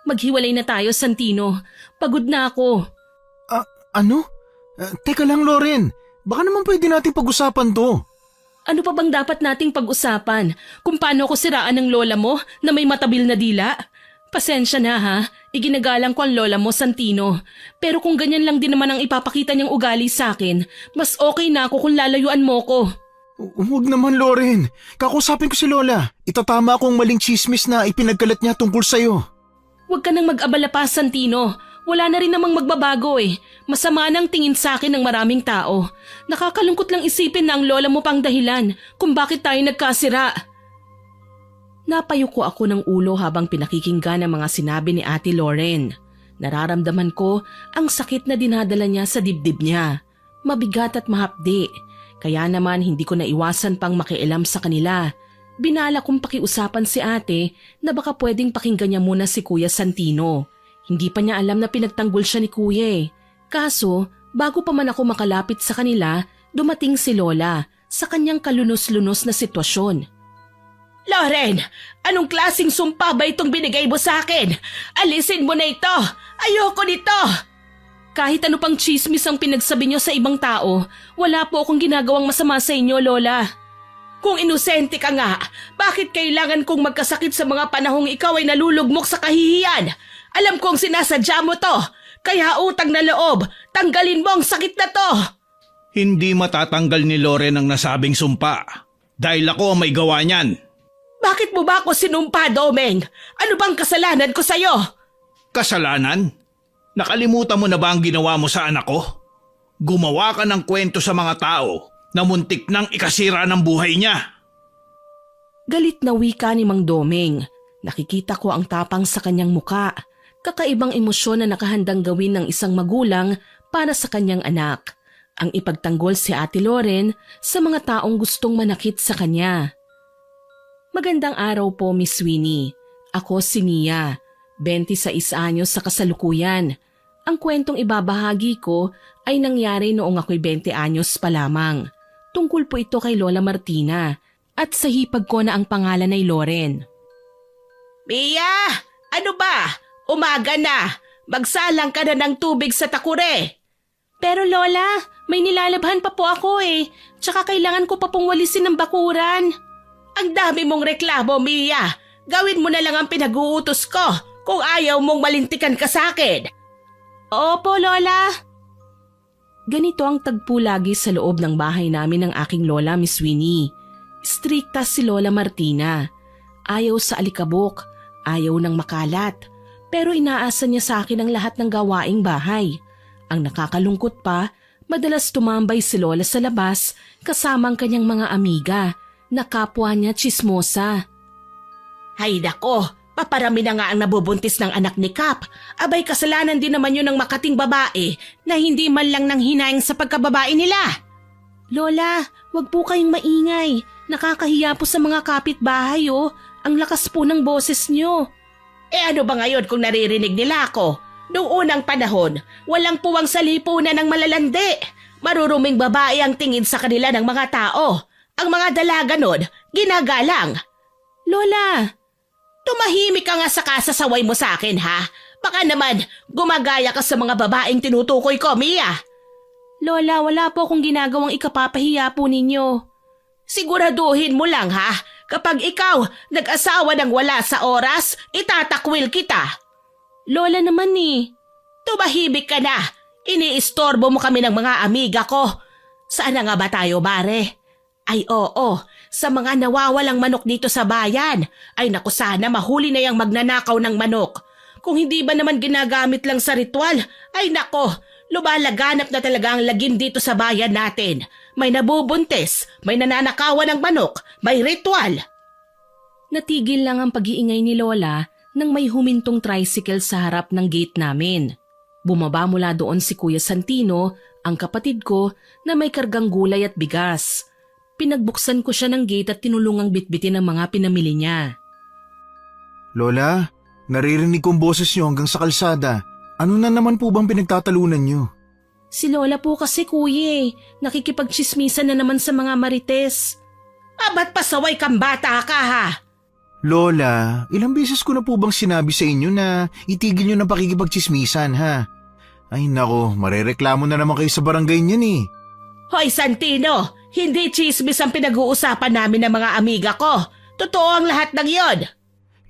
Maghiwalay na tayo, Santino. Pagod na ako. Ano? Teka lang, Loren. Baka naman pwede natin pag-usapan to. Ano pa bang dapat nating pag-usapan? Kung paano ko siraan ng lola mo na may matabil na dila? Pasensya na ha, iginagalang ko ang lola mo, Santino. Pero kung ganyan lang din naman ang ipapakita niyang ugali sa akin, mas okay na ako kung lalayuan mo ko. Huwag naman, Loren. Kakusapin ko si Lola. Itatama ko ang maling chismis na ipinagkalat niya tungkol sa'yo. Huwag ka nang mag-abala pa, Santino. Wala na rin namang magbabago eh. Masama nang tingin sa akin ng maraming tao. Nakakalungkot lang isipin na ang lola mo pang dahilan kung bakit tayo nagkasira. Napayuko ako ng ulo habang pinakikinggan ang mga sinabi ni Ate Loren. Nararamdaman ko ang sakit na dinadala niya sa dibdib niya. Mabigat at mahapdi. Kaya naman hindi ko naiwasan pang makialam sa kanila. Binala kong pakiusapan si ate na baka pwedeng pakinggan niya muna si Kuya Santino. Hindi pa niya alam na pinagtanggol siya ni Kuya eh. Kaso, bago pa man ako makalapit sa kanila, dumating si Lola sa kanyang kalunos-lunos na sitwasyon. Loren, anong klaseng sumpa ba itong binigay mo sa akin? Alisin mo na ito! Ayoko nito! Kahit ano pang chismis ang pinagsabi niyo sa ibang tao, wala po akong ginagawang masama sa inyo, Lola. Kung inosente ka nga, bakit kailangan kong magkasakit sa mga panahong ikaw ay nalulugmok sa kahihiyan? Alam kong sinasadya mo to, kaya utang na loob, tanggalin mo ang sakit na to! Hindi matatanggal ni Loren ang nasabing sumpa dahil ako ang may gawa niyan. Bakit mo ba ako sinumpa, Domeng? Ano bang kasalanan ko sa'yo? Kasalanan? Nakalimutan mo na ba ang ginawa mo sa anak ko? Gumawa ka ng kwento sa mga tao na muntik nang ikasira ng buhay niya. Galit na wika ni Mang Domeng. Nakikita ko ang tapang sa kanyang muka. Kakaibang emosyon na nakahandang gawin ng isang magulang para sa kanyang anak. Ang ipagtanggol si Ate Loren sa mga taong gustong manakit sa kanya. Magandang araw po, Miss Winnie. Ako si Nia, 26 anyos sa kasalukuyan. Ang kwentong ibabahagi ko ay nangyari noong ako'y 20 anyos pa lamang. Tungkol po ito kay Lola Martina at sa hipag ko na ang pangalan ay Loren. Mia! Ano ba? Umaga na! Magsalang ka na ng tubig sa takure! Pero Lola, may nilalabhan pa po ako eh. Tsaka kailangan ko pa pong walisin ng bakuran. Ang dami mong reklamo, Mia. Gawin mo na lang ang pinag-uutos ko kung ayaw mong malintikan ka sa akin. Opo, Lola. Ganito ang tagpo lagi sa loob ng bahay namin ng aking lola, Miss Winnie. Strikta si Lola Martina. Ayaw sa alikabok, ayaw ng makalat. Pero inaasa niya sa akin ang lahat ng gawaing bahay. Ang nakakalungkot pa, madalas tumambay si Lola sa labas kasama ang kanyang mga amiga na kapwa niya tsismosa. Hay nako, paparami na nga ang nabubuntis ng anak ni Kap. Abay kasalanan din naman yun ng makating babae na hindi man lang nang hinayang sa pagkababae nila. Lola, wag po kayong maingay. Nakakahiya po sa mga kapitbahay oh. Ang lakas po ng boses niyo. Ano ba ngayon kung naririnig nila ako? Noong unang panahon, walang puwang sa lipunan ng malalandi. Maruruming babae ang tingin sa kanila ng mga tao. Ang mga dalaga nun, ginagalang. Lola, tumahimik ka nga sa kasasaway mo sa akin ha. Baka naman gumagaya ka sa mga babaeng tinutukoy ko, Mia. Lola, wala po akong ginagawang ikapapahiya po ninyo. Siguraduhin mo lang ha, kapag ikaw nag-asawa ng wala sa oras, itatakwil kita. Lola naman eh. Tumahimik ka na. Iniistorbo mo kami ng mga amiga ko. Saan na nga ba tayo, Bare? Ay oo, sa mga nawawalang manok dito sa bayan. Ay naku sana mahuli na yung magnanakaw ng manok. Kung hindi ba naman ginagamit lang sa ritual, ay nako, lumalaganap na talaga ang lagim dito sa bayan natin. May nabubuntis, may nananakawan ng manok, may ritual. Natigil lang ang pag-iingay ni Lola nang may humintong tricycle sa harap ng gate namin. Bumaba mula doon si Kuya Santino, ang kapatid ko, na may kargang gulay at bigas. Pinagbuksan ko siya ng gate at tinulungang bitbitin ang mga pinamili niya. Lola, naririnig kong boses niyo hanggang sa kalsada. Ano na naman po bang pinagtatalunan niyo? Si Lola po kasi kuya nakikipagchismisan na naman sa mga marites. Ba't pasaway kang bata ka ha? Lola, ilang beses ko na po bang sinabi sa inyo na itigil nyo ng pakikipagtsismisan, ha? Ay nako, marereklamo na naman kayo sa barangay niyan eh. Hoy Santino, hindi chismis ang pinag-uusapan namin ng mga amiga ko. Totoo ang lahat ng yon.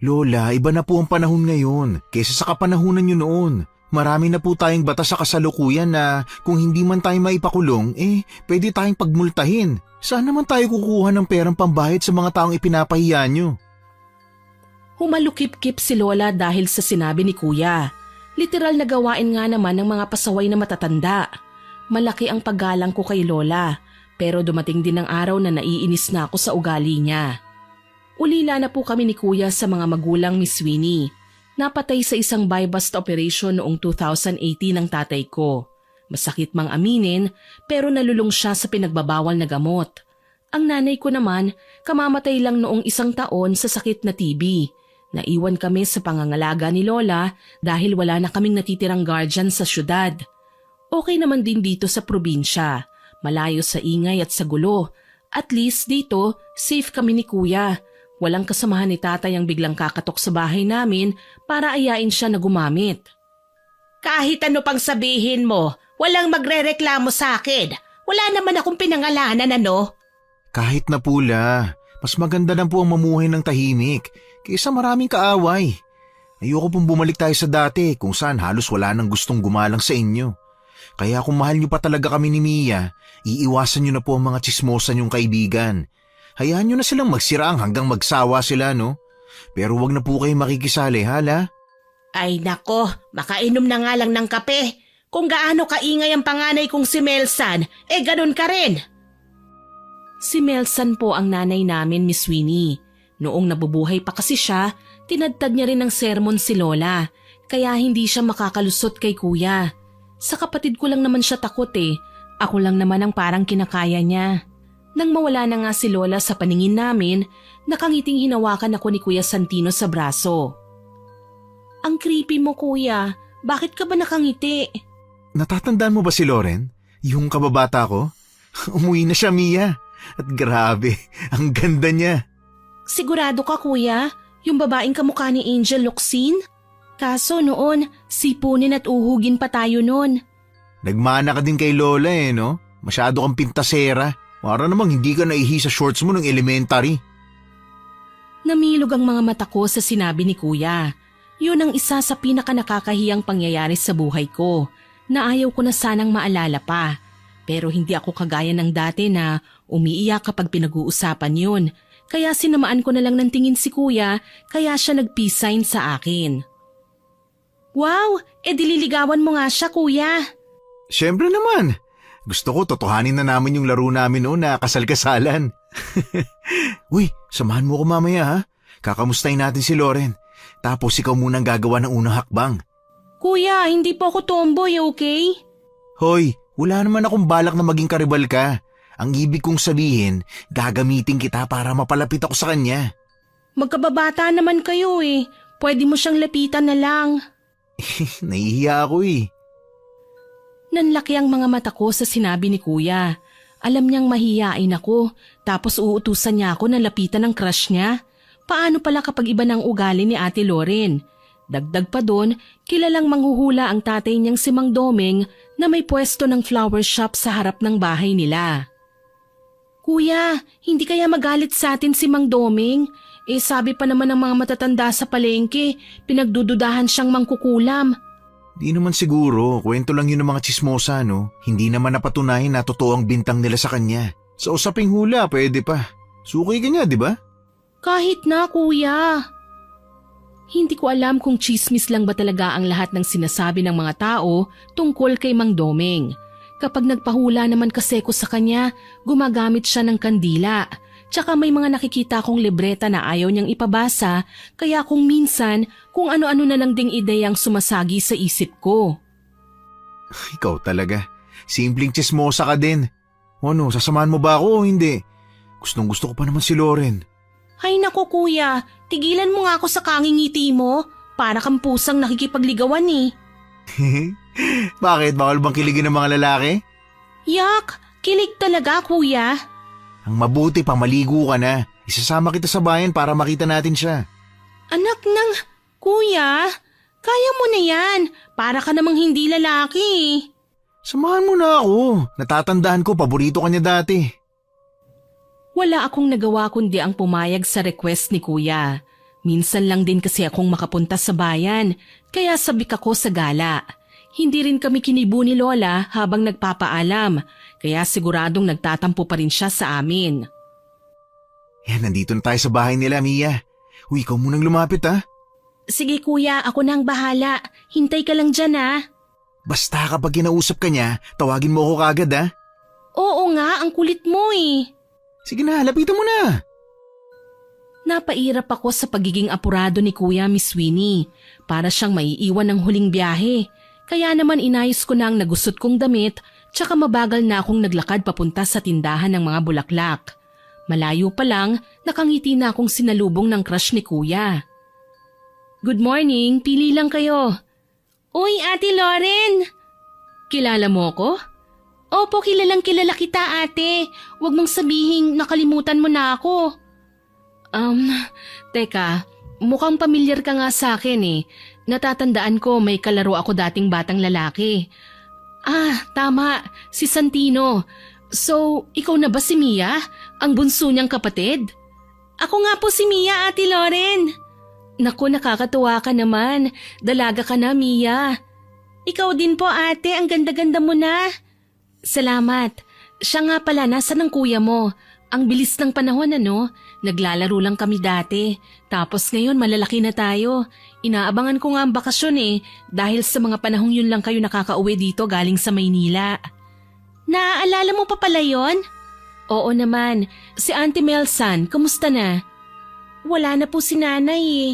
Lola, iba na po ang panahon ngayon kaysa sa kapanahunan nyo noon. Marami na po tayong batas sa kasalukuyan na kung hindi man tayo maipakulong, pwede tayong pagmultahin. Saan naman tayo kukuha ng perang pambayad sa mga taong ipinapahiya nyo? Humalukip-kip si Lola dahil sa sinabi ni Kuya. Literal na gawain nga naman ng mga pasaway na matatanda. Malaki ang paggalang ko kay Lola, pero dumating din ang araw na naiinis na ako sa ugali niya. Ulila na po kami ni Kuya sa mga magulang Miss Winnie. Napatay sa isang buy-bust operation noong 2018 ang tatay ko. Masakit mang aminin, pero nalulung siya sa pinagbabawal na gamot. Ang nanay ko naman, kamamatay lang noong 1 taon sa sakit na TB. Naiwan kami sa pangangalaga ni Lola dahil wala na kaming natitirang guardian sa syudad. Okay naman din dito sa probinsya, malayo sa ingay at sa gulo. At least dito, safe kami ni Kuya. Walang kasamahan ni tatay ang biglang kakatok sa bahay namin para ayain siya na gumamit. Kahit ano pang sabihin mo, walang magrereklamo sa akin. Wala naman akong pinangalanan, ano? Kahit na pula, mas maganda lang po ang mamuhay ng tahimik kaysa maraming kaaway. Ayoko pong bumalik tayo sa dati kung saan halos wala nang gustong gumalang sa inyo. Kaya kung mahal niyo pa talaga kami ni Mia, iiwasan niyo na po ang mga tsismosa niyong kaibigan. Hayaan niyo na silang magsirang hanggang magsawa sila, no? Pero wag na po kayo makikisali, hala? Ay nako, makainom na nga lang ng kape. Kung gaano kaingay ang panganay kong si Melsan, ganun ka rin. Si Melsan po ang nanay namin, Miss Winnie. Noong nabubuhay pa kasi siya, tinadtad niya rin ng sermon si Lola, kaya hindi siya makakalusot kay Kuya. Sa kapatid ko lang naman siya takot eh. Ako lang naman ang parang kinakaya niya. Nang mawala na nga si Lola sa paningin namin, nakangiting hinawakan ako ni Kuya Santino sa braso. Ang creepy mo, Kuya. Bakit ka ba nakangiti? Natatandaan mo ba si Loren? Yung kababata ko? Umuwi na siya, Mia. At grabe, ang ganda niya. Sigurado ka, Kuya? Yung babaeng kamukha ni Angel Locsin? Kaso noon, sipunin at uhugin pa tayo noon. Nagmana ka din kay Lola no? Masyado kang pintasera. Para namang hindi ka naihi sa shorts mo ng elementary. Namilog ang mga mata ko sa sinabi ni Kuya. Yun ang isa sa pinakanakakahiyang pangyayari sa buhay ko, na ayaw ko na sanang maalala pa. Pero hindi ako kagaya ng dati na umiiyak kapag pinag-uusapan yun. Kaya sinamaan ko na lang ng tingin si Kuya, kaya siya nag-peace sign sa akin. Wow, dililigawan mo nga siya, Kuya. Siyempre naman. Gusto ko totohanin na namin yung laro namin noon na kasal-kasalan. Uy, samahan mo ko mamaya ha. Kakamustahin natin si Loren. Tapos ikaw munang gagawa ng unang hakbang. Kuya, hindi po ako tomboy, okay? Hoy, wala naman akong balak na maging karibal ka. Ang ibig kong sabihin, gagamitin kita para mapalapit ako sa kanya. Magkababata naman kayo eh. Pwede mo siyang lapitan na lang. Nahihiya ako eh. Nanlaki ang mga mata ko sa sinabi ni Kuya. Alam niyang mahiyain ako, tapos uutusan niya ako na lapitan ng crush niya. Paano pala kapag iba ng ugali ni Ate Loren? Dagdag pa doon, kilalang manghuhula ang tatay niyang si Mang Domeng na may pwesto ng flower shop sa harap ng bahay nila. Kuya, hindi kaya magalit sa atin si Mang Domeng? Sabi pa naman ng mga matatanda sa palengke, pinagdududahan siyang mangkukulam. Di naman siguro, kwento lang yun ng mga tsismosa, no? Hindi naman napatunayan na totoo ang bintang nila sa kanya. Sa usaping hula, pwede pa. Suki ka niya, di ba? Kahit na, Kuya. Hindi ko alam kung chismis lang ba talaga ang lahat ng sinasabi ng mga tao tungkol kay Mang Domeng. Kapag nagpahula naman kasi ko sa kanya, gumagamit siya ng kandila. Tsaka may mga nakikita akong libreta na ayaw niyang ipabasa, kaya kung minsan, kung ano-ano na lang ding ideyang sumasagi sa isip ko. Ikaw talaga. Simpleng tsismosa ka din. Ano, sasamahan mo ba ako o hindi? Gustong gusto ko pa naman si Loren. Hay nako Kuya, tigilan mo nga ako sa kangingiti mo. Para kang pusang nakikipagligawan eh. Bakit? Bawal bang kiligin ng mga lalaki? Yak, kilig talaga Kuya. Ang mabuti pa maligo ka na. Isasama kita sa bayan para makita natin siya. Anak ng kuya, kaya mo na yan. Para ka namang hindi lalaki. Samahan mo na ako. Natatandaan ko, paborito ka niya dati. Wala akong nagawa kundi ang pumayag sa request ni kuya. Minsan lang din kasi akong makapunta sa bayan, kaya sabik ako sa gala. Hindi rin kami kinibo ni Lola habang nagpapaalam, kaya siguradong nagtatampo pa rin siya sa amin. Yan, nandito na tayo sa bahay nila, Mia. Uy, ikaw munang lumapit ha. Sige kuya, ako na ang bahala. Hintay ka lang dyan ha. Basta kapag kinausap ka niya, tawagin mo ako kagad ha. Oo nga, ang kulit mo eh. Sige na, lapitan mo na. Napairap ako sa pagiging apurado ni Kuya Miss Winnie. Para siyang maiiwan ng huling biyahe. Kaya naman inayos ko na ang nagusot kong damit tsaka mabagal na akong naglakad papunta sa tindahan ng mga bulaklak. Malayo pa lang, nakangiti na akong sinalubong ng crush ni Kuya. Good morning, pili lang kayo. Uy, Ate Lauren! Kilala mo ko? Opo, kilalang kilala kita ate. Huwag mong sabihing nakalimutan mo na ako. Teka, mukhang pamilyar ka nga sa akin eh. Natatandaan ko may kalaro ako dating batang lalaki. Ah, tama, si Santino. So, ikaw na ba si Mia? Ang bunso niyang kapatid? Ako nga po si Mia, Ate Lauren. Naku, nakakatuwa ka naman. Dalaga ka na, Mia. Ikaw din po ate, ang ganda-ganda mo na. Salamat. Siya nga pala, nasan ang kuya mo? Ang bilis ng panahon ano? Naglalaro lang kami dati. Tapos ngayon malalaki na tayo. Inaabangan ko nga ang bakasyon eh. Dahil sa mga panahong yun lang kayo nakakauwi dito galing sa Maynila. Naaalala mo pa pala yon? Oo naman. Si Auntie Melsan, kumusta na? Wala na po si nanay eh.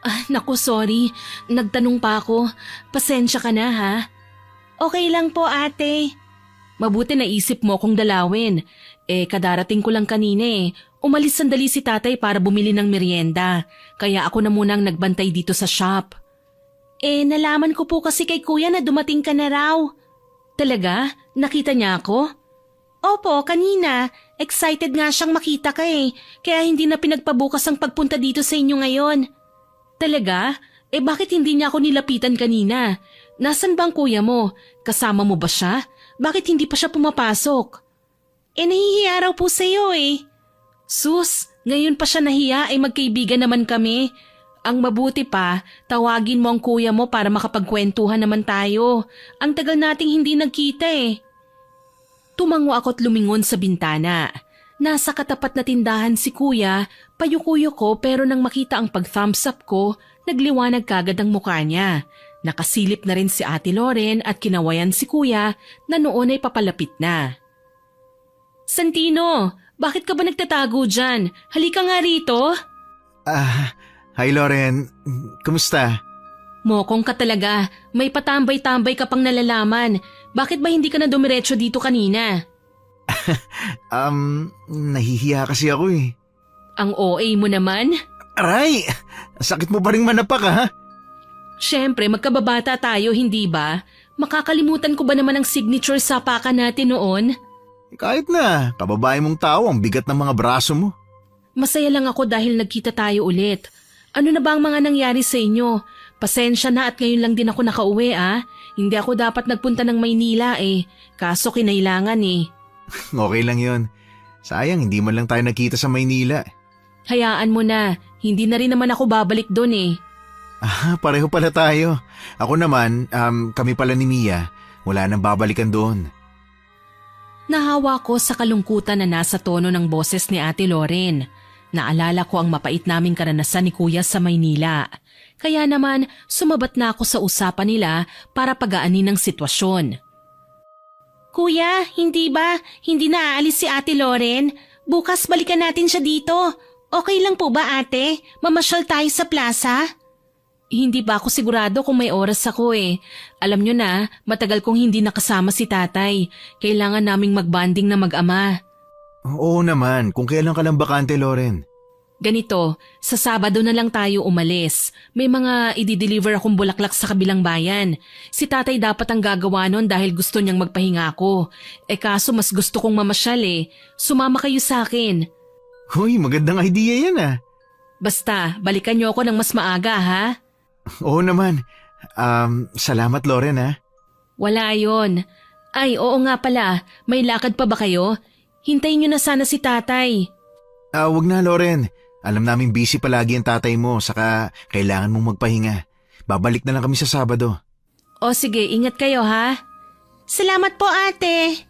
Ah, naku sorry. Nagtanong pa ako. Pasensya ka na ha. Okay lang po ate. Mabuti naisip mo kung dalawin. Kadarating ko lang kanina eh. Umalis sandali si tatay para bumili ng merienda. Kaya ako na munang nagbantay dito sa shop. Nalaman ko po kasi kay kuya na dumating ka na raw. Talaga? Nakita niya ako? Opo, kanina. Excited nga siyang makita ka eh. Kaya hindi na pinagpabukas ang pagpunta dito sa inyo ngayon. Talaga? Bakit hindi niya ako nilapitan kanina? Nasaan ba ang kuya mo? Kasama mo ba siya? Bakit hindi pa siya pumapasok? Nahihiya raw po sa'yo eh. Sus, ngayon pa siya nahiya magkaibigan naman kami. Ang mabuti pa, tawagin mo ang kuya mo para makapagkwentuhan naman tayo. Ang tagal nating hindi nagkita eh. Tumango ako't lumingon sa bintana. Nasa katapat na tindahan si kuya, payukuyo ko pero nang makita ang pag-thumbs up ko, nagliwanag kagad ang mukha niya. Nakasilip na rin si Ate Lauren at kinawayan si kuya na noon ay papalapit na. Santino, bakit ka ba nagtatago dyan? Halika nga rito. Hi Lauren. Kumusta? Mokong ka talaga. May patambay-tambay ka pang nalalaman. Bakit ba hindi ka na dumiretso dito kanina? Nahihiya kasi ako eh. Ang OA mo naman? Aray! Sakit mo pa rin manapak ha? Siyempre, magkababata tayo, hindi ba? Makakalimutan ko ba naman ang signature sa paka natin noon? Kahit na, kababae mong tao ang bigat ng mga braso mo. Masaya lang ako dahil nagkita tayo ulit. Ano na ba ang mga nangyari sa inyo? Pasensya na at ngayon lang din ako nakauwi Hindi ako dapat nagpunta ng Maynila Kaso kinailangan Okay lang yun. Sayang, hindi man lang tayo nakita sa Maynila. Hayaan mo na, hindi na rin naman ako babalik doon Pareho pala tayo. Ako naman, kami pala ni Mia. Wala nang babalikan doon. Nahawa ko sa kalungkutan na nasa tono ng boses ni Ate Lauren. Naalala ko ang mapait naming karanasan ni Kuya sa Maynila. Kaya naman, sumabat na ako sa usapan nila para pagaanin ang sitwasyon. Kuya, hindi ba? Hindi na aalis si Ate Lauren? Bukas balikan natin siya dito. Okay lang po ba ate? Mamasyal tayo sa plaza? Hindi ba ako sigurado kung may oras ako Alam nyo na, matagal kong hindi nakasama si tatay. Kailangan naming magbanding na mag-ama. Oo naman, kung kailan ka lang bakante, Lauren. Ganito, sa Sabado na lang tayo umalis. May mga i-deliver akong bulaklak sa kabilang bayan. Si tatay dapat ang gagawa nun dahil gusto niyang magpahinga ako. Kaso mas gusto kong mamasyal Sumama kayo sa akin. Hoy, magandang idea yan ah. Basta, balikan niyo ako ng mas maaga ha? Oo naman. Salamat Loren ah. Wala yon. Ay, oo nga pala. May lakad pa ba kayo? Hintayin niyo na sana si tatay. Wag na Loren. Alam namin busy palagi ang tatay mo, saka kailangan mong magpahinga. Babalik na lang kami sa Sabado. O sige, ingat kayo ha? Salamat po ate.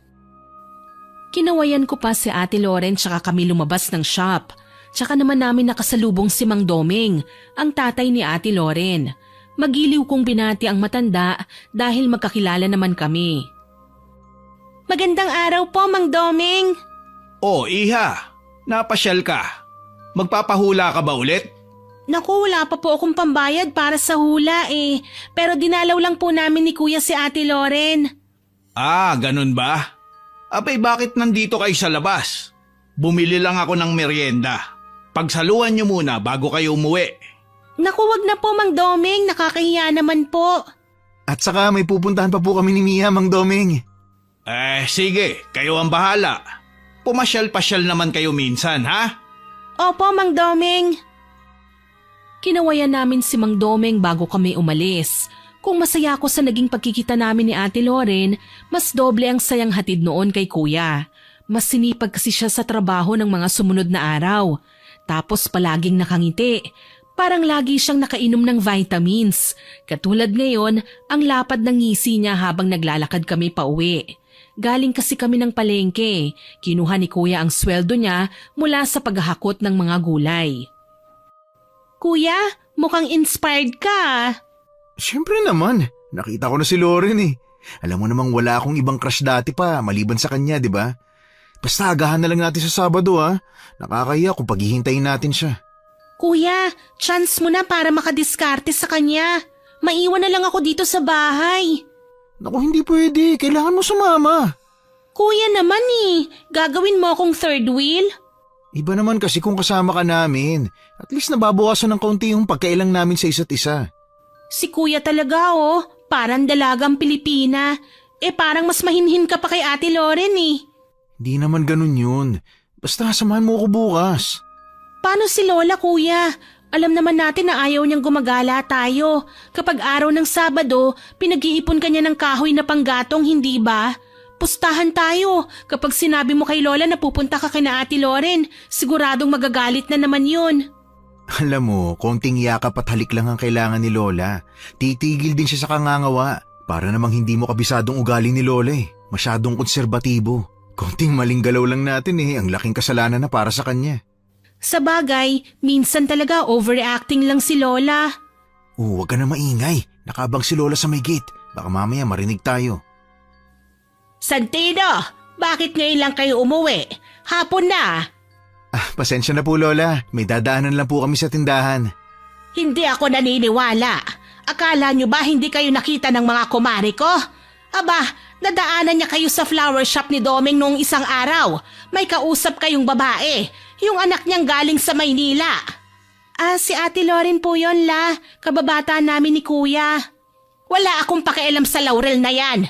Kinawayan ko pa si Ate Loren tsaka kami lumabas ng shop. Tsaka naman namin nakasalubong si Mang Doming, ang tatay ni Ate Loren. Magiliw kong binati ang matanda dahil magkakilala naman kami. Magandang araw po, Mang Doming. Oh, Iha, napasyal ka. Magpapahula ka ba ulit? Naku, wala pa po akong pambayad para sa hula eh. Pero dinalaw lang po namin ni Kuya si Ate Loren. Ah, ganun ba? Abay, bakit nandito kayo sa labas? Bumili lang ako ng merienda. Pagsaluhan niyo muna bago kayo umuwi. Naku, wag na po, Mang Doming. Nakakahiya naman po. At saka may pupuntahan pa po kami ni Mia, Mang Doming. Sige, kayo ang bahala. Pumasyal-pasyal naman kayo minsan, ha? Opo, Mang Doming. Kinawayan namin si Mang Doming bago kami umalis. Kung masaya ako sa naging pagkikita namin ni Ate Loren, mas doble ang sayang hatid noon kay Kuya. Mas sinipag kasi siya sa trabaho ng mga sumunod na araw. Tapos palaging nakangiti. Parang lagi siyang nakainom ng vitamins. Katulad ngayon, ang lapad ng ngisi niya habang naglalakad kami pauwi. Galing kasi kami ng palengke. Kinuha ni Kuya ang sweldo niya mula sa paghahakot ng mga gulay. Kuya, mukhang inspired ka. Siyempre naman, nakita ko na si Loren eh. Alam mo namang wala akong ibang crush dati pa maliban sa kanya, di ba? Basta agahan na lang natin sa Sabado ha. Nakakahiya kung paghihintayin natin siya. Kuya, chance mo na para makadiskarte sa kanya. Maiwan na lang ako dito sa bahay. Naku, hindi pwede. Kailangan mo sumama. Kuya naman gagawin mo akong third wheel? Iba naman kasi kung kasama ka namin. At least nababawasan ng kaunti yung pagkailang namin sa isa't isa. Si Kuya talaga parang dalagang Pilipina. Parang mas mahinhin ka pa kay Ate Loren Hindi naman ganun yun. Basta samahan mo ako bukas. Paano si Lola, Kuya? Alam naman natin na ayaw niyang gumagala tayo. Kapag araw ng Sabado, pinag-iipon ka niya ng kahoy na panggatong, hindi ba? Pustahan tayo. Kapag sinabi mo kay Lola na pupunta ka kina Ate Loren, siguradong magagalit na naman yun. Alam mo, konting yakap at halik lang ang kailangan ni Lola. Titigil din siya sa kangangawa. Para namang hindi mo kabisadong ugali ni Lola Masyadong konserbatibo. Konting maling galaw lang natin ang laking kasalanan na para sa kanya. Sa bagay, minsan talaga overreacting lang si Lola. Huwag ka na maingay. Nakabang si Lola sa may gate. Baka mamaya marinig tayo. Santino, bakit ngayon lang kayo umuwi? Hapon na. Pasensya na po Lola. May dadaanan lang po kami sa tindahan. Hindi ako naniniwala. Akala nyo ba hindi kayo nakita ng mga kumari ko? Aba, nadaanan niya kayo sa flower shop ni Doming noong isang araw. May kausap kayong babae. Yung anak niyang galing sa Maynila. Si Ate Loren po yon, La. Kababata namin ni Kuya. Wala akong pakialam sa Laurel na yan.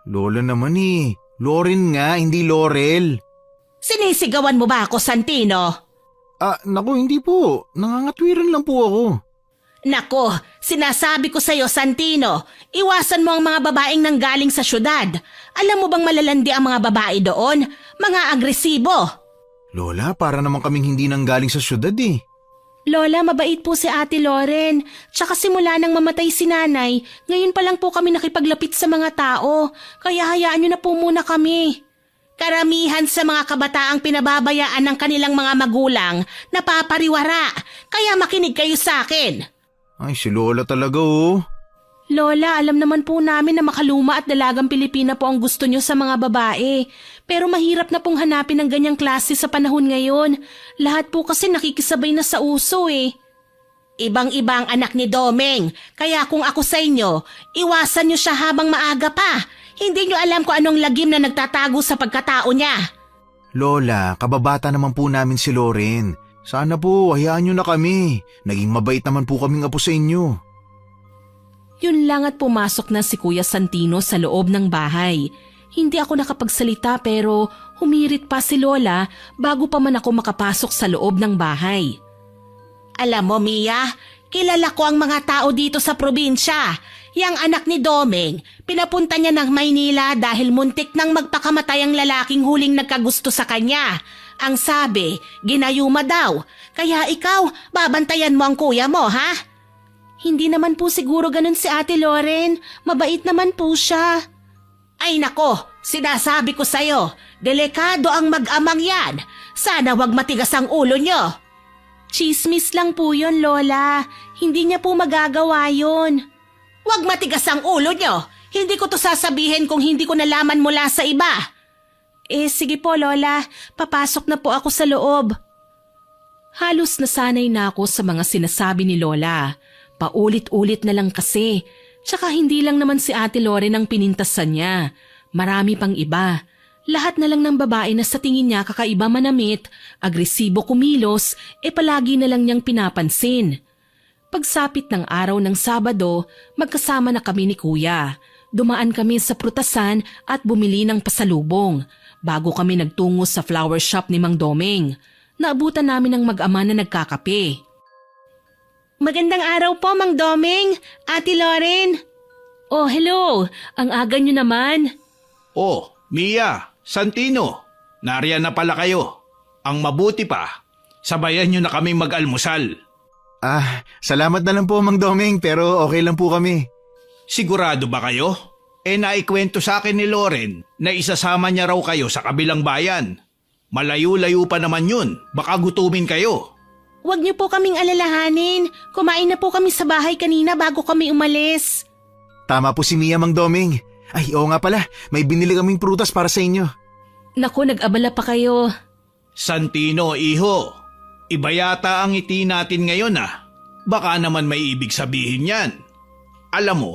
Lola naman Loren nga, hindi Laurel. Sinisigawan mo ba ako, Santino? Naku, hindi po. Nangangatwiran lang po ako. Nako, sinasabi ko sa'yo, Santino, iwasan mo ang mga babaeng nanggaling sa syudad. Alam mo bang malalandi ang mga babae doon? Mga agresibo. Lola, para naman kaming hindi nanggaling sa syudad Lola, mabait po si Ate Loren. Tsaka simula nang mamatay si nanay, ngayon pa lang po kami nakipaglapit sa mga tao. Kaya hayaan niyo na po muna kami. Karamihan sa mga kabataang pinababayaan ng kanilang mga magulang, napapariwara. Kaya makinig kayo sa akin. Ay, si Lola talaga Lola, alam naman po namin na makaluma at dalagang Pilipina po ang gusto nyo sa mga babae. Pero mahirap na pong hanapin ng ganyang klase sa panahon ngayon. Lahat po kasi nakikisabay na sa uso Ibang-iba ang anak ni Domeng. Kaya kung ako sa inyo, iwasan nyo siya habang maaga pa. Hindi nyo alam kung anong lagim na nagtatago sa pagkatao niya. Lola, kababata naman po namin si Loren. Sana po, hayaan nyo na kami. Naging mabait naman po kaming apo sa inyo. Yun lang at pumasok na si Kuya Santino sa loob ng bahay. Hindi ako nakapagsalita pero humirit pa si Lola bago pa man ako makapasok sa loob ng bahay. Alam mo, Mia, kilala ko ang mga tao dito sa probinsya. Yang anak ni Domeng, pinapunta niya ng Maynila dahil muntik nang magpakamatay ang lalaking huling nagkagusto sa kanya. Ang sabi, ginayuma daw. Kaya ikaw, babantayan mo ang kuya mo, ha? Hindi naman po siguro ganun si Ate Loren. Mabait naman po siya. Ay nako, sinasabi ko sa'yo, delikado ang mag-amang yan. Sana wag matigas ang ulo nyo. Chismis lang po yun, Lola. Hindi niya po magagawa yun. Wag matigas ang ulo nyo. Hindi ko to sasabihin kung hindi ko nalaman mula sa iba. Sige po, Lola. Papasok na po ako sa loob. Halos nasanay na ako sa mga sinasabi ni Lola. Paulit-ulit na lang kasi. Tsaka hindi lang naman si Ate Loren ang pinintasan niya. Marami pang iba. Lahat na lang ng babae na sa tingin niya kakaiba manamit, agresibo kumilos, palagi na lang niyang pinapansin. Pagsapit ng araw ng Sabado, magkasama na kami ni Kuya. Dumaan kami sa prutasan at bumili ng pasalubong. Bago kami nagtungo sa flower shop ni Mang Domeng, naabutan namin ang mag-ama na nagkakape. Magandang araw po, Mang Domeng, Ate Loren. Oh, hello. Ang aga niyo naman. Oh, Mia, Santino, nariyan na pala kayo. Ang mabuti pa, sabayan nyo na kaming mag-almusal. Salamat na lang po Mang Domeng pero okay lang po kami. Sigurado ba kayo? Naikwento sa akin ni Loren na isasama niya raw kayo sa kabilang bayan. Malayo-layo pa naman yun, baka gutumin kayo. Huwag niyo po kaming alalahanin. Kumain na po kami sa bahay kanina bago kami umalis. Tama po si Mia Mang Domeng. Ay oo nga pala, may binili kaming prutas para sa inyo. Naku, nag-abala pa kayo. Santino, iho, iba yata ang ngiti natin ngayon Baka naman may ibig sabihin yan. Alam mo,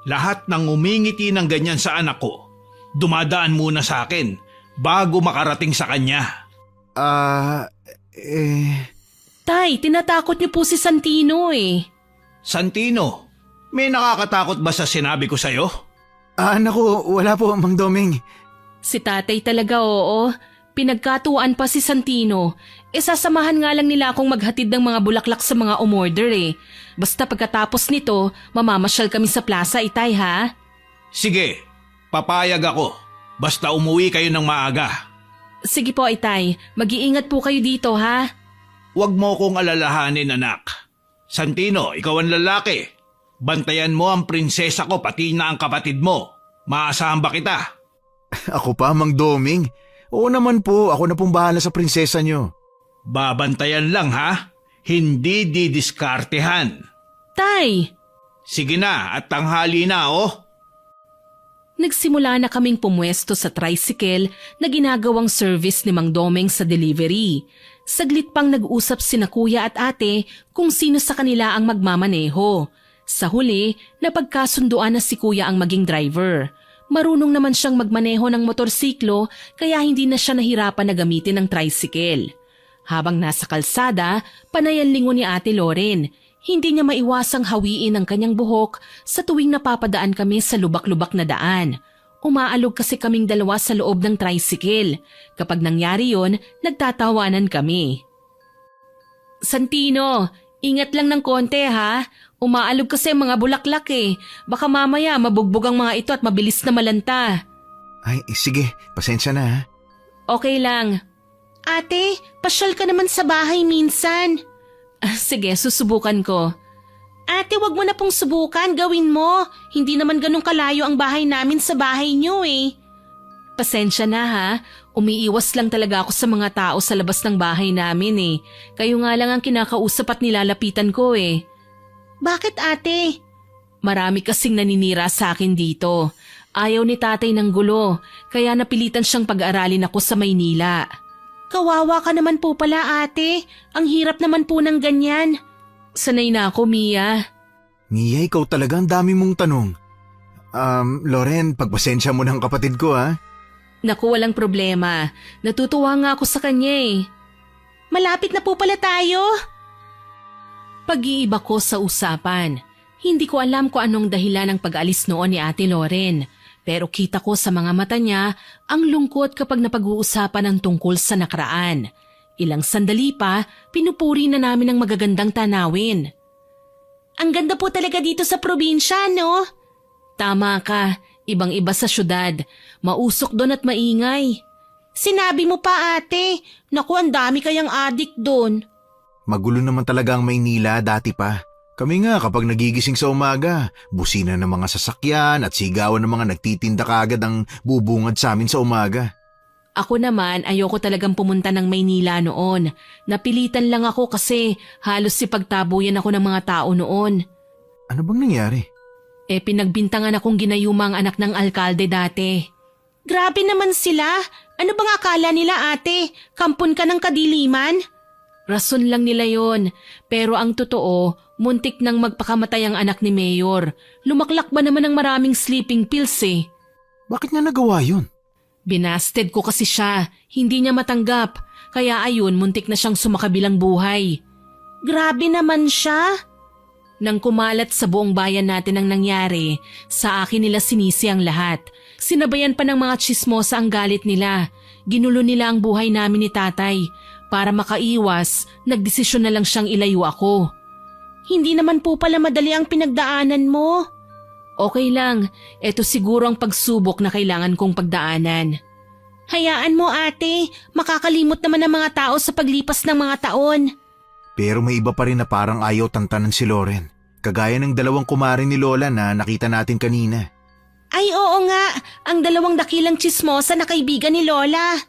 lahat ng umingiti ng ganyan sa anak ko, dumadaan muna sa akin bago makarating sa kanya. Tay, tinatakot niyo po si Santino Santino, may nakakatakot ba sa sinabi ko sa'yo? Naku, wala po Mang Domeng. Si tatay talaga, oo. Pinagkatuwaan pa si Santino. Sasamahan nga lang nila akong maghatid ng mga bulaklak sa mga umorder Basta pagkatapos nito, mamamasyal kami sa plaza, Itay, ha? Sige, papayag ako. Basta umuwi kayo ng maaga. Sige po, Itay. Mag-iingat po kayo dito, ha? Huwag mo kong alalahanin, anak. Santino, ikaw ang lalaki. Bantayan mo ang prinsesa ko pati na ang kapatid mo. Maasahan ba kita? Ako pa Mang Domeng? Oo naman po, ako na pong bahala sa prinsesa nyo. Babantayan lang ha? Hindi didiskartehan. Tay! Sige na at tanghali na Nagsimula na kaming pumwesto sa tricycle na ginagawang service ni Mang Domeng sa delivery. Saglit pang nag-usap sina Kuya at Ate kung sino sa kanila ang magmamaneho. Sa huli, napagkasunduan na si Kuya ang maging driver. Marunong naman siyang magmaneho ng motorsiklo kaya hindi na siya nahirapan na gamitin ang tricycle. Habang nasa kalsada, panay ang lingon ni Ate Loren. Hindi niya maiwasang hawiin ang kanyang buhok sa tuwing napapadaan kami sa lubak-lubak na daan. Umaalog kasi kaming dalawa sa loob ng tricycle. Kapag nangyari yon, nagtatawanan kami. Santino, ingat lang ng konti ha. Umaalog kasi ang mga bulaklak Baka mamaya mabugbog ang mga ito at mabilis na malanta. Ay, sige, pasensya na ha. Okay lang. Ate, pasyal ka naman sa bahay minsan. Sige, susubukan ko. Ate, wag mo na pong subukan, gawin mo. Hindi naman ganun kalayo ang bahay namin sa bahay niyo Pasensya na ha. Umiiwas lang talaga ako sa mga tao sa labas ng bahay namin Kayo nga lang ang kinakausap at nilalapitan ko Bakit ate? Marami kasing naninira sa akin dito. Ayaw ni tatay ng gulo, kaya napilitan siyang pag-aralin ako sa Maynila. Kawawa ka naman po pala ate. Ang hirap naman po ng ganyan. Sanay na ako, Mia. Mia, ikaw talaga ang dami mong tanong. Loren, pagpasensya mo ng kapatid ko ha. Naku, walang problema. Natutuwa nga ako sa kanya Malapit na po pala tayo. Pag-iiba ko sa usapan. Hindi ko alam kung anong dahilan ng pag-alis noon ni Ate Loren. Pero kita ko sa mga mata niya ang lungkot kapag napag-uusapan ng tungkol sa nakaraan. Ilang sandali pa, pinupuri na namin ang magagandang tanawin. Ang ganda po talaga dito sa probinsya, no? Tama ka, ibang-iba sa syudad. Mausok doon at maingay. Sinabi mo pa ate, naku ang dami kayang adik doon. Magulo naman talaga ang Maynila dati pa. Kami nga kapag nagigising sa umaga, busina ng mga sasakyan at sigawan ng mga nagtitinda kaagad ang bubungad sa amin sa umaga. Ako naman ayoko talagang pumunta ng Maynila noon. Napilitan lang ako kasi halos sipagtabuyan ako ng mga tao noon. Ano bang nangyari? Pinagbintangan akong ginayumang anak ng alkalde dati. Grabe naman sila. Ano bang akala nila ate? Kampon ka ng kadiliman? Rason lang nila yon. Pero ang totoo, muntik nang magpakamatay ang anak ni Mayor. Lumaklak ba naman ng maraming sleeping pills eh? Bakit niya nagawa yun? Binasted ko kasi siya. Hindi niya matanggap. Kaya ayun, muntik na siyang sumakabilang buhay. Grabe naman siya. Nang kumalat sa buong bayan natin ang nangyari, sa akin nila sinisi ang lahat. Sinabayan pa ng mga tsismosa ang galit nila. Ginulo nila ang buhay namin ni tatay. Para makaiwas, nagdesisyon na lang siyang ilayo ako. Hindi naman po pala madali ang pinagdaanan mo. Okay lang, eto siguro ang pagsubok na kailangan kong pagdaanan. Hayaan mo ate, makakalimot naman ang mga tao sa paglipas ng mga taon. Pero may iba pa rin na parang ayaw tantanan si Loren. Kagaya ng dalawang kumarin ni Lola na nakita natin kanina. Ay oo nga, ang dalawang dakilang tsismosa na kaibigan ni Lola.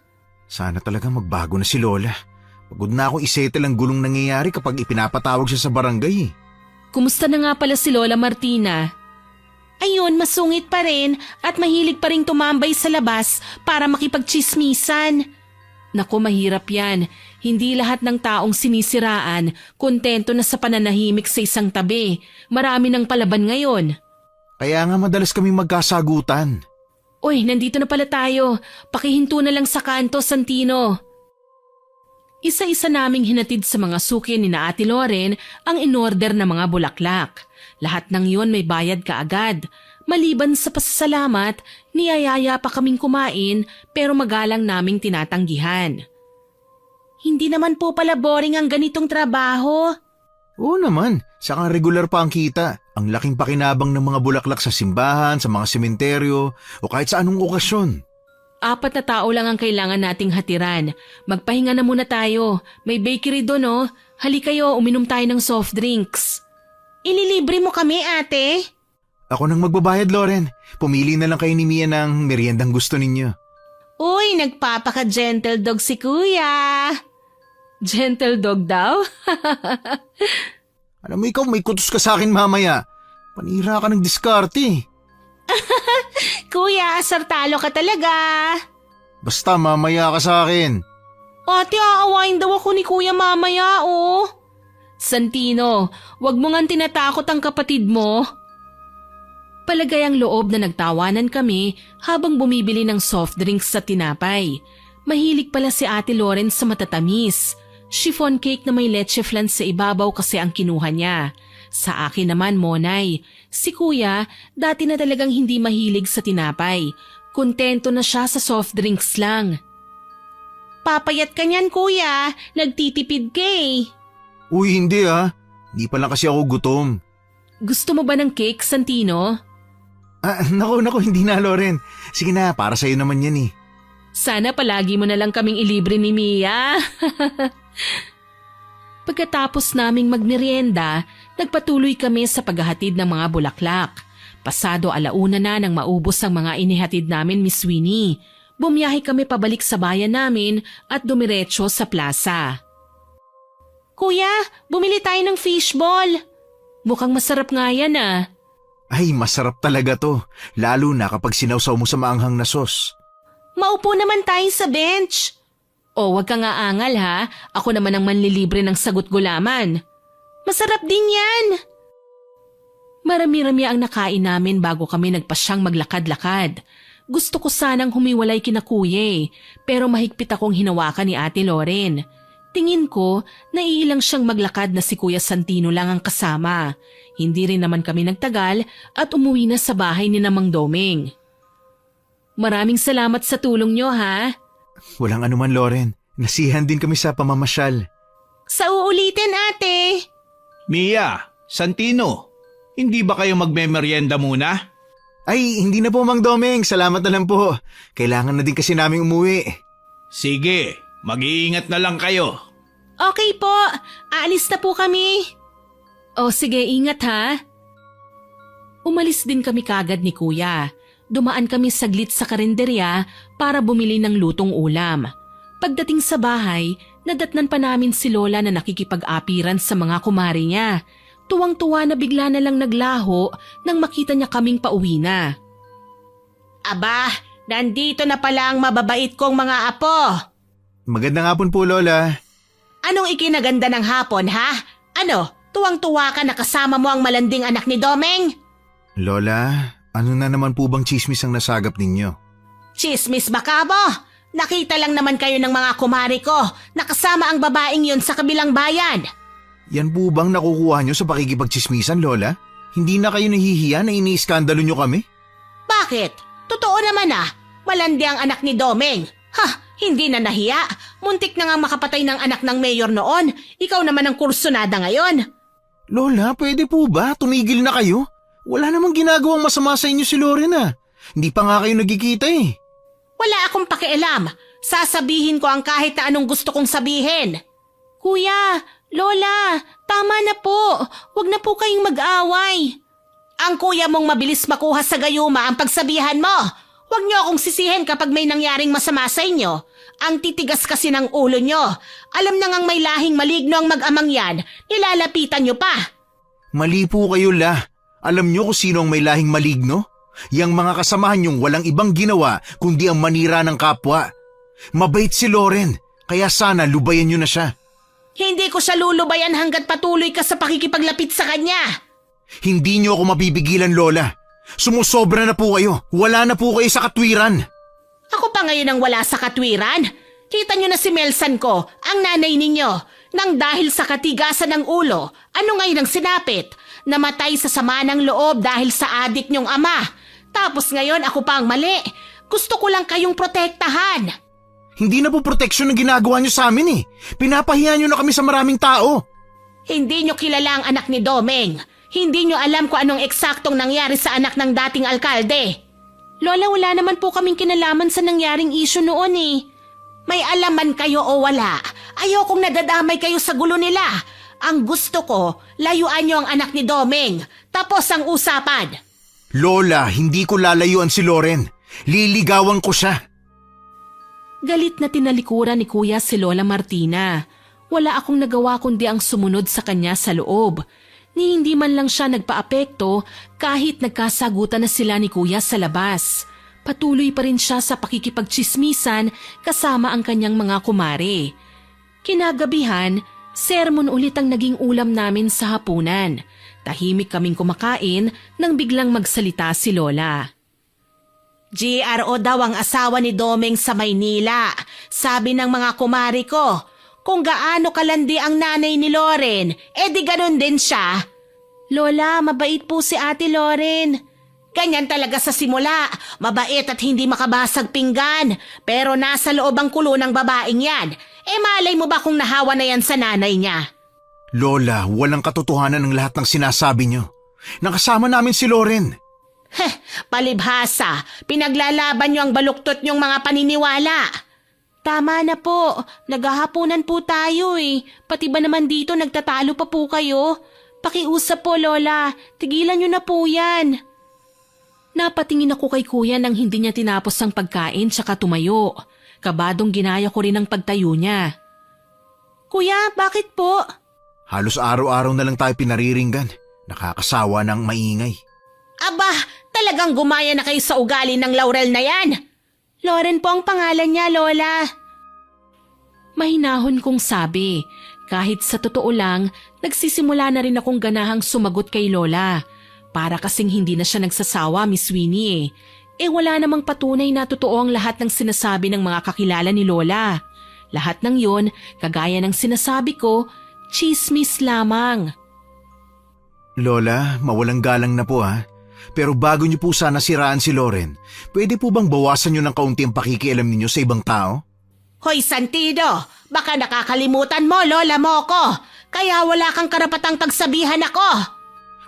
Sana talaga magbago na si Lola. Pagod na akong isettle ang gulong nangyayari kapag ipinapatawag siya sa barangay. Kumusta na nga pala si Lola Martina? Ayun, masungit pa rin at mahilig pa rin tumambay sa labas para makipagtsismisan. Naku, mahirap yan. Hindi lahat ng taong sinisiraan, kontento na sa pananahimik sa isang tabi. Marami ng palaban ngayon. Kaya nga madalas kami magkasagutan. Uy, nandito na pala tayo. Pakihinto na lang sa kanto, Santino. Isa-isa naming hinatid sa mga suki ni na Ate Loren ang inorder na mga bulaklak. Lahat ng yon may bayad kaagad. Maliban sa pasasalamat, niyayaya pa kaming kumain pero magalang naming tinatanggihan. Hindi naman po pala boring ang ganitong trabaho. Oo naman, saka regular pa ang kita. Ang laking pakinabang ng mga bulaklak sa simbahan, sa mga sementeryo o kahit sa anong okasyon. 4 na tao lang ang kailangan nating hatiran. Magpahinga na muna tayo. May bakery doon oh. Hali kayo, uminom tayo ng soft drinks. Ililibre mo kami ate? Ako nang magbabayad, Loren. Pumili na lang kayo ni Mia ng meriendang gusto ninyo. Uy, nagpapaka-gentle dog si kuya. Gentle dog daw? Alam mo ikaw, may kutos ka sa akin mamaya. Panira ka ng diskarte. Kuya, asartalo ka talaga. Basta mamaya ka sa akin. Ate, aawain daw ako ni kuya mamaya oh. Santino, wag mo nga tinatakot ang kapatid mo. Palagay ang loob na nagtawanan kami habang bumibili ng soft drinks sa tinapay. Mahilig pala si Ate Loren sa matatamis. Chiffon cake na may leche flan sa ibabaw kasi ang kinuha niya. Sa akin naman, Monay. Si Kuya, dati na talagang hindi mahilig sa tinapay. Kontento na siya sa soft drinks lang. Papayat ka niyan, Kuya. Nagtitipid ka eh. Uy, hindi ah. Di pa lang kasi ako gutom. Gusto mo ba ng cake, Santino? Naku, hindi na, Loren. Sige na, para sa'yo naman yan eh. Sana palagi mo na lang kaming ilibre ni Mia. Pagkatapos naming magmerienda, nagpatuloy kami sa paghahatid ng mga bulaklak. Pasado 1:00 na nang maubos ang mga inihatid namin, Miss Winnie. Bumiyahe kami pabalik sa bayan namin at dumiretso sa plaza. Kuya, bumili tayo ng fishball. Mukhang masarap nga yan ah. Ay, masarap talaga to. Lalo na kapag sinawsaw mo sa maanghang na sauce. Maupo naman tayo sa bench. O wag ka nga angal ha, ako naman ang manlilibre ng sagot gulaman. Masarap din yan. Marami-rami ang nakain namin bago kami nagpasyang maglakad-lakad. Gusto ko sanang humiwalay kina kuya pero mahigpit akong hinawakan ni Ate Loren. Tingin ko, naiilang siyang maglakad na si Kuya Santino lang ang kasama. Hindi rin naman kami nagtagal at umuwi na sa bahay ni Mang Doming. Maraming salamat sa tulong nyo ha. Walang anuman, Loren. Nasihan din kami sa pamamasyal. Sa uulitin ate. Mia, Santino, hindi ba kayo magmemeryenda muna? Ay, hindi na po, Mang Domeng. Salamat na lang po. Kailangan na din kasi naming umuwi. Sige, mag-iingat na lang kayo. Okay po, aalis na po kami. O sige, ingat ha. Umalis din kami kagad ni Kuya. Dumaan kami saglit sa karinderya para bumili ng lutong ulam. Pagdating sa bahay, nadatnan pa namin si Lola na nakikipag-apiran sa mga kumari niya. Tuwang-tuwa na bigla na lang naglaho nang makita niya kaming pauwi na. Aba, nandito na pala ang mababait kong mga apo. Magandang hapon po, Lola. Anong ikinaganda ng hapon, ha? Ano, tuwang-tuwa ka na kasama mo ang malanding anak ni Domeng? Lola, ano na naman po bang chismis ang nasagap ninyo? Chismis ba ka mo? Nakita lang naman kayo ng mga kumari ko na kasama ang babaeng yun sa kabilang bayan. Yan po bang nakukuha nyo sa pakikipagchismisan, Lola? Hindi na kayo nahihiya na iniiskandalo nyo kami? Bakit? Totoo naman malandi ang anak ni Domeng. Hindi na nahiya. Muntik na nga makapatay ng anak ng mayor noon. Ikaw naman ang kursunada ngayon. Lola, pwede po ba? Tumigil na kayo? Wala namang ginagawang masama sa inyo si Loren Hindi pa nga kayo nagkikita eh. Wala akong pakialam. Sasabihin ko ang kahit na anong gusto kong sabihin. Kuya, Lola, tama na po. Huwag na po kayong mag-away. Ang kuya mong mabilis makuha sa gayuma ang pagsabihan mo. Huwag niyo akong sisihin kapag may nangyaring masama sa inyo. Ang titigas kasi ng ulo niyo. Alam na ngang may lahing maligno ang mag-amang yan. Nilalapitan niyo pa. Mali po kayo, La. Alam nyo kung sino ang may lahing maligno? Yang mga kasamahan nyong walang ibang ginawa kundi ang manira ng kapwa. Mabait si Loren, kaya sana lubayan nyo na siya. Hindi ko siya lulubayan hanggat patuloy ka sa pakikipaglapit sa kanya. Hindi nyo ako mapipigilan, Lola. Sumusobra na po kayo. Wala na po kayo sa katwiran. Ako pa ngayon ang wala sa katwiran. Kita nyo na si Melsan ko, ang nanay ninyo. Nang dahil sa katigasan ng ulo, ano ngayon ang sinapit? Namatay sa sama ng loob dahil sa adik nyong ama. Tapos ngayon ako pa ang mali. Gusto ko lang kayong protektahan. Hindi na po proteksyon ang ginagawa nyo sa amin eh. Pinapahiya nyo na kami sa maraming tao. Hindi nyo kilala ang anak ni Domeng. Hindi nyo alam kung anong eksaktong nangyari sa anak ng dating alkalde. Lola, wala naman po kaming kinalaman sa nangyaring isyu noon eh. May alaman kayo o wala, ayokong nadadamay kayo sa gulo nila. Ang gusto ko, layuan nyo ang anak ni Domeng. Tapos ang usapan. Lola, hindi ko lalayuan si Loren. Liligawan ko siya. Galit na tinalikuran ni Kuya si Lola Martina. Wala akong nagawa kundi ang sumunod sa kanya sa loob. Ni hindi man lang siya nagpaapekto kahit nagkasagutan na sila ni Kuya sa labas. Patuloy pa rin siya sa pakikipagchismisan kasama ang kanyang mga kumare. Kinagabihan, sermon ulit ang naging ulam namin sa hapunan. Tahimik kaming kumakain nang biglang magsalita si Lola. GRO daw ang asawa ni Domeng sa Maynila. Sabi ng mga kumari ko, kung gaano kalandi ang nanay ni Loren, di ganun din siya. Lola, mabait po si Ate Loren. Ganyan talaga sa simula, mabait at hindi makabasag pinggan. Pero nasa loob ang kulo ng babaeng yan. Malay mo ba kung nahawa na yan sa nanay niya? Lola, walang katotohanan ng lahat ng sinasabi nyo. Nakasama namin si Loren. Palibhasa, pinaglalaban nyo ang baluktot nyong mga paniniwala. Tama na po, naghahapunan po tayo eh. Pati ba naman dito nagtatalo pa po kayo? Pakiusap po Lola, tigilan nyo na po yan. Napatingin ako kay Kuya nang hindi niya tinapos ang pagkain tsaka tumayo. Kabadong ginaya ko rin ang pagtayo niya. Kuya, bakit po? Halos araw-araw na lang tayo pinariringgan. Nakakasawa ng maingay. Aba, talagang gumaya na kayo sa ugali ng Laurel na yan. Loren po ang pangalan niya, Lola. Mahinahon kong sabi. Kahit sa totoo lang, nagsisimula na rin akong ganahang sumagot kay Lola. Para kasing hindi na siya nagsasawa, Miss Winnie eh. Wala namang patunay na totoo ang lahat ng sinasabi ng mga kakilala ni Lola. Lahat ng yon, kagaya ng sinasabi ko, chismis lamang. Lola, mawalang galang na po ha. Pero bago niyo po sana siraan si Loren, pwede po bang bawasan niyo ng kaunti ang pakikialam ninyo sa ibang tao? Hoy Santino, baka nakakalimutan mo lola mo ko. Kaya wala kang karapatang pagsabihan ako.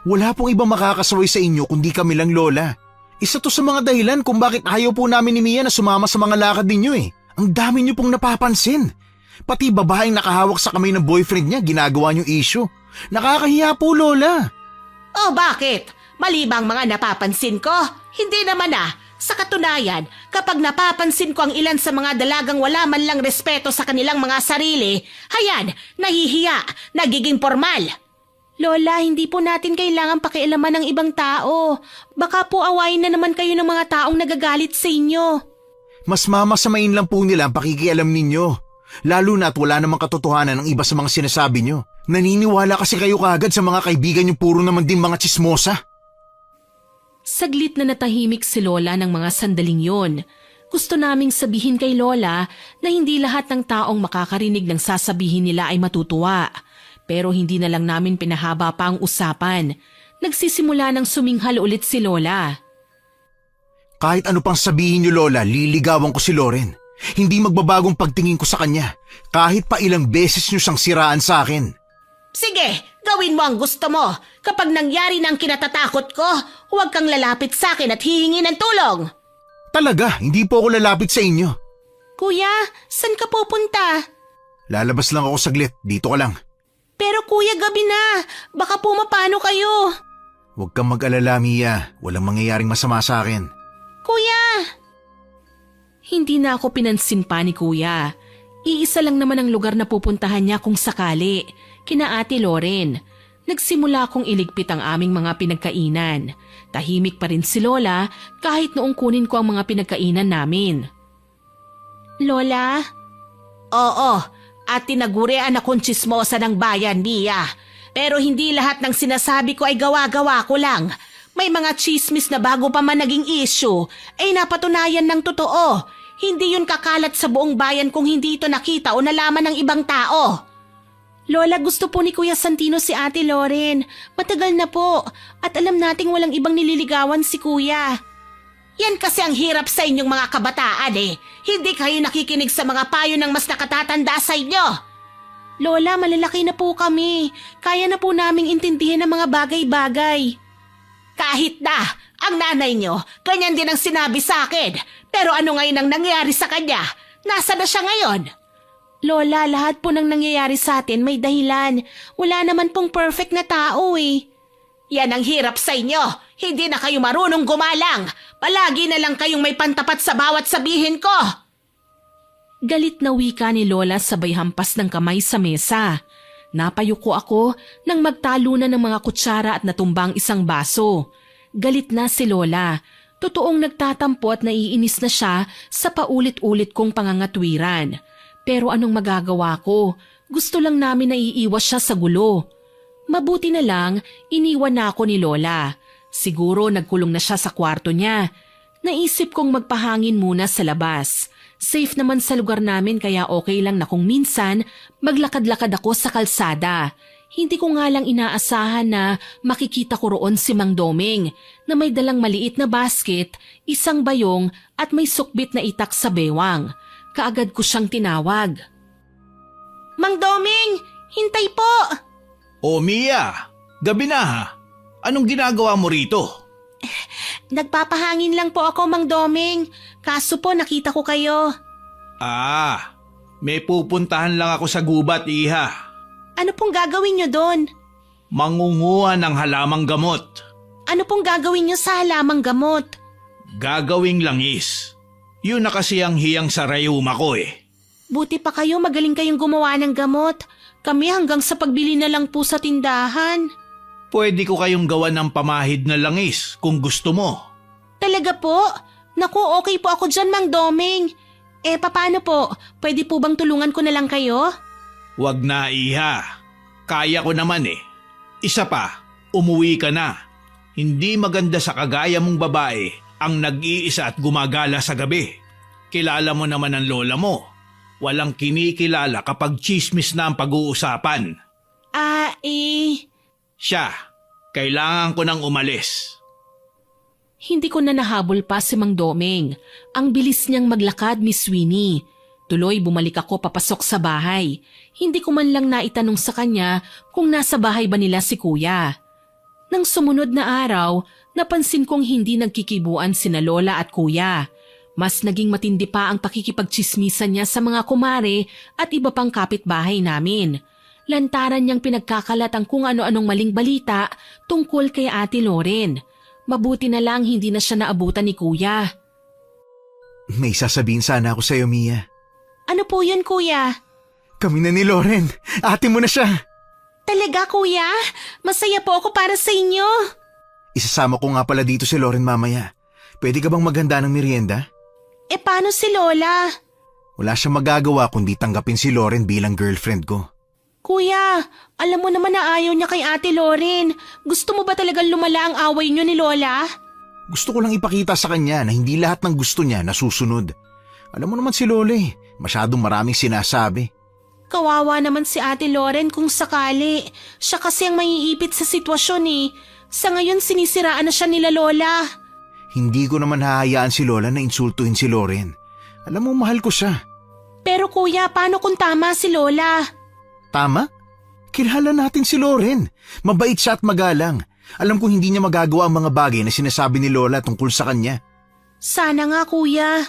Wala pong ibang makakasaway sa inyo kundi kami lang, Lola. Isa to sa mga dahilan kung bakit ayaw po namin ni Mia na sumama sa mga lakad ninyo eh. Ang dami niyo pong napapansin. Pati babaeng nakahawak sa kamay ng boyfriend niya, ginagawa niyo issue. Nakakahiya po, Lola. Oh bakit? Mali bang mga napapansin ko? Hindi naman ah. Sa katunayan, kapag napapansin ko ang ilan sa mga dalagang wala man lang respeto sa kanilang mga sarili, hayan, nahihiya, nagiging formal. Lola, hindi po natin kailangan pakialaman ng ibang tao. Baka po awayin na naman kayo ng mga taong nagagalit sa inyo. Mas mamasamain lang po nila ang pakikialam ninyo. Lalo na at wala namang katotohanan ng iba sa mga sinasabi nyo. Naniniwala kasi kayo kagad sa mga kaibigan nyo puro naman din mga tsismosa. Saglit na natahimik si Lola ng mga sandaling yon. Gusto naming sabihin kay Lola na hindi lahat ng taong makakarinig ng sasabihin nila ay matutuwa. Pero hindi na lang namin pinahaba pa ang usapan. Nagsisimula ng suminghal ulit si Lola. Kahit ano pang sabihin nyo, Lola, liligawan ko si Loren. Hindi magbabagong pagtingin ko sa kanya. Kahit pa ilang beses nyo siyang siraan sa akin. Sige, gawin mo ang gusto mo. Kapag nangyari ng kinatatakot ko, huwag kang lalapit sa akin at hihingi ng tulong. Talaga, hindi po ako lalapit sa inyo. Kuya, saan ka pupunta? Lalabas lang ako saglit, dito ka lang. Pero kuya, gabi na. Baka pumapano kayo. Huwag kang mag-alala, Mia. Walang mangyayaring masama sa akin. Kuya! Hindi na ako pinansin pa ni kuya. Iisa lang naman ang lugar na pupuntahan niya kung sakali, kina Ate Loren. Nagsimula akong iligpit ang aming mga pinagkainan. Tahimik pa rin si Lola kahit noong kunin ko ang mga pinagkainan namin. Lola? Oo, at tinagurian akong tsismosa ng bayan, Mia. Pero hindi lahat ng sinasabi ko ay gawa-gawa ko lang. May mga chismis na bago pa man naging issue, ay napatunayan ng totoo. Hindi yun kakalat sa buong bayan kung hindi ito nakita o nalaman ng ibang tao. Lola, gusto po ni Kuya Santino si Ate Loren. Matagal na po at alam nating walang ibang nililigawan si Kuya. Yan kasi ang hirap sa inyong mga kabataan eh. Hindi kayo nakikinig sa mga payo ng mas nakatatanda sa inyo. Lola, malalaki na po kami. Kaya na po naming intindihin ang mga bagay-bagay. Kahit na, ang nanay nyo, ganyan din ang sinabi sa akin. Pero ano ngayon ang nangyayari sa kanya? Nasa na siya ngayon? Lola, lahat po ng nangyayari sa atin may dahilan. Wala naman pong perfect na tao eh. Yan ang hirap sa inyo. Hindi na kayo marunong gumalang. Palagi na lang kayong may pantapat sa bawat sabihin ko. Galit na wika ni Lola sabay hampas ng kamay sa mesa. Napayuko ako nang magtalo na ng mga kutsara at natumbang isang baso. Galit na si Lola. Totoong nagtatampo at naiinis na siya sa paulit-ulit kong pangangatwiran. Pero anong magagawa ko? Gusto lang namin na iiwas siya sa gulo. Mabuti na lang, iniwan na ako ni Lola. Siguro nagkulong na siya sa kwarto niya. Naisip kong magpahangin muna sa labas. Safe naman sa lugar namin kaya okay lang na kung minsan maglakad-lakad ako sa kalsada. Hindi ko nga lang inaasahan na makikita ko roon si Mang Doming na may dalang maliit na basket, isang bayong at may sukbit na itak sa bewang. Kaagad ko siyang tinawag. Mang Doming, hintay po! O Mia, gabi na ha. Anong ginagawa mo rito? Nagpapahangin lang po ako, Mang Doming. Kaso po nakita ko kayo. Ah, may pupuntahan lang ako sa gubat, iha. Ano pong gagawin niyo doon? Mangunguha ng halamang gamot. Ano pong gagawin niyo sa halamang gamot? Gagawing langis. Yun na kasi ang hiyang sa rayuma ko eh. Buti pa kayo, magaling kayong gumawa ng gamot. Kami hanggang sa pagbili na lang po sa tindahan. Pwede ko kayong gawa ng pamahid na langis kung gusto mo. Talaga po? Naku, okay po ako dyan, Mang Doming. Paano po? Pwede po bang tulungan ko na lang kayo? Wag na, iha. Kaya ko naman eh. Isa pa, umuwi ka na. Hindi maganda sa kagaya mong babae ang nag-iisa at gumagala sa gabi. Kilala mo naman ang lola mo. Walang kinikilala kapag chismis na ang pag-uusapan. Ah, Siya, kailangan ko nang umalis. Hindi ko na nahabol pa si Mang Domeng. Ang bilis niyang maglakad, Miss Winnie. Tuloy bumalik ako papasok sa bahay. Hindi ko man lang naitanong sa kanya kung nasa bahay ba nila si Kuya. Nang sumunod na araw, napansin kong hindi nagkikibuan sina Lola at Kuya. Mas naging matindi pa ang pakikipagtsismisan niya sa mga kumare at iba pang kapitbahay namin. Lantaran niyang pinagkakalat ang kung ano-anong maling balita tungkol kay Ate Loren. Mabuti na lang hindi na siya naabutan ni Kuya. May sasabihin sana ako sa'yo, Mia. Ano po yun, Kuya? Kami na ni Loren. Ate mo na siya. Talaga, Kuya? Masaya po ako para sa inyo. Isasama ko nga pala dito si Loren mamaya. Pwede ka bang maghanda ng merienda? Paano si Lola? Wala siyang magagawa kundi tanggapin si Loren bilang girlfriend ko. Kuya, alam mo naman na ayaw niya kay Ate Loren. Gusto mo ba talagang lumala ang away niyo ni Lola? Gusto ko lang ipakita sa kanya na hindi lahat ng gusto niya nasusunod. Alam mo naman si Lola masyadong maraming sinasabi. Kawawa naman si Ate Loren kung sakali. Siya kasi ang maiipit sa sitwasyon Sa ngayon sinisiraan na siya nila Lola. Hindi ko naman hahayaan si Lola na insultuhin si Loren. Alam mo, mahal ko siya. Pero kuya, paano kung tama si Lola? Tama? Kilala natin si Loren. Mabait siya at magalang. Alam kong hindi niya magagawa ang mga bagay na sinasabi ni Lola tungkol sa kanya. Sana nga, Kuya.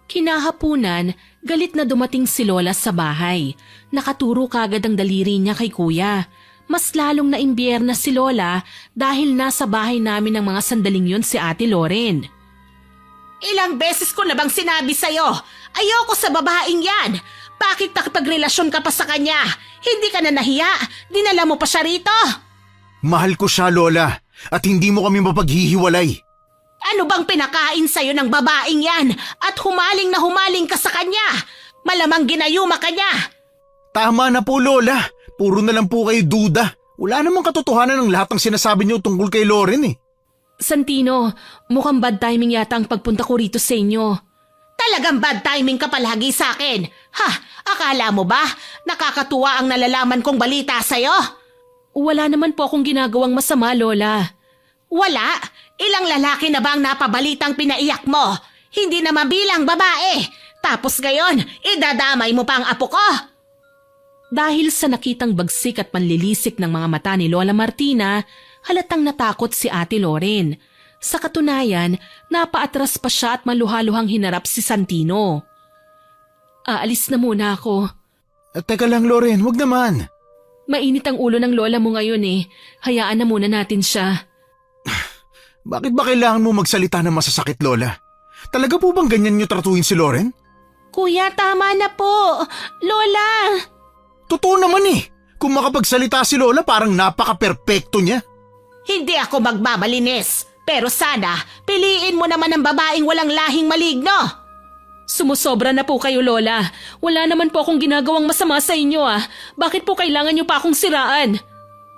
Kinahapunan, galit na dumating si Lola sa bahay. Nakaturo kagad ang daliri niya kay Kuya. Mas lalong naimbierna si Lola dahil nasa bahay namin ng mga sandaling yun si Ate Loren. Ilang beses ko na bang sinabi sa'yo, ayoko sa babaeng yan. Bakit nakipagrelasyon ka pa sa kanya? Hindi ka na nahiya? Dinala mo pa siya rito? Mahal ko siya, Lola, at hindi mo kami mapaghihiwalay. Ano bang pinakain sa'yo ng babaeng yan at humaling na humaling ka sa kanya? Malamang ginayuma ka niya. Tama na po, Lola. Puro na lang po kayo duda. Wala namang katotohanan ng lahat ng sinasabi niyo tungkol kay Loren Santino, mukhang bad timing yata ang pagpunta ko rito sa inyo. Talagang bad timing ka palagi sa akin. Ha, akala mo ba nakakatuwa ang nalalaman kong balita sa'yo? Wala naman po akong ginagawang masama, Lola. Wala? Ilang lalaki na ba ang napabalitang pinaiyak mo? Hindi na mabilang babae. Tapos ngayon, idadamay mo pa ang apo ko. Dahil sa nakitang bagsik at panlilisik ng mga mata ni Lola Martina, halatang natakot si Ate Loren. Sa katunayan, napaatras pa siya at maluhaluhang hinarap si Santino. Aalis na muna ako. Teka lang, Loren, wag naman. Mainit ang ulo ng lola mo ngayon Hayaan na muna natin siya. Bakit ba kailangan mo magsalita ng masasakit, Lola? Talaga po bang ganyan niyo tratuhin si Loren? Kuya, tama na po. Lola! Totoo naman Kung makapagsalita si Lola, parang napaka-perpekto niya. Hindi ako magbabalinis. Pero sana, piliin mo naman ang babaeng walang lahing maligno. Sumusobra na po kayo, Lola. Wala naman po akong ginagawang masama sa inyo Bakit po kailangan niyo pa akong siraan?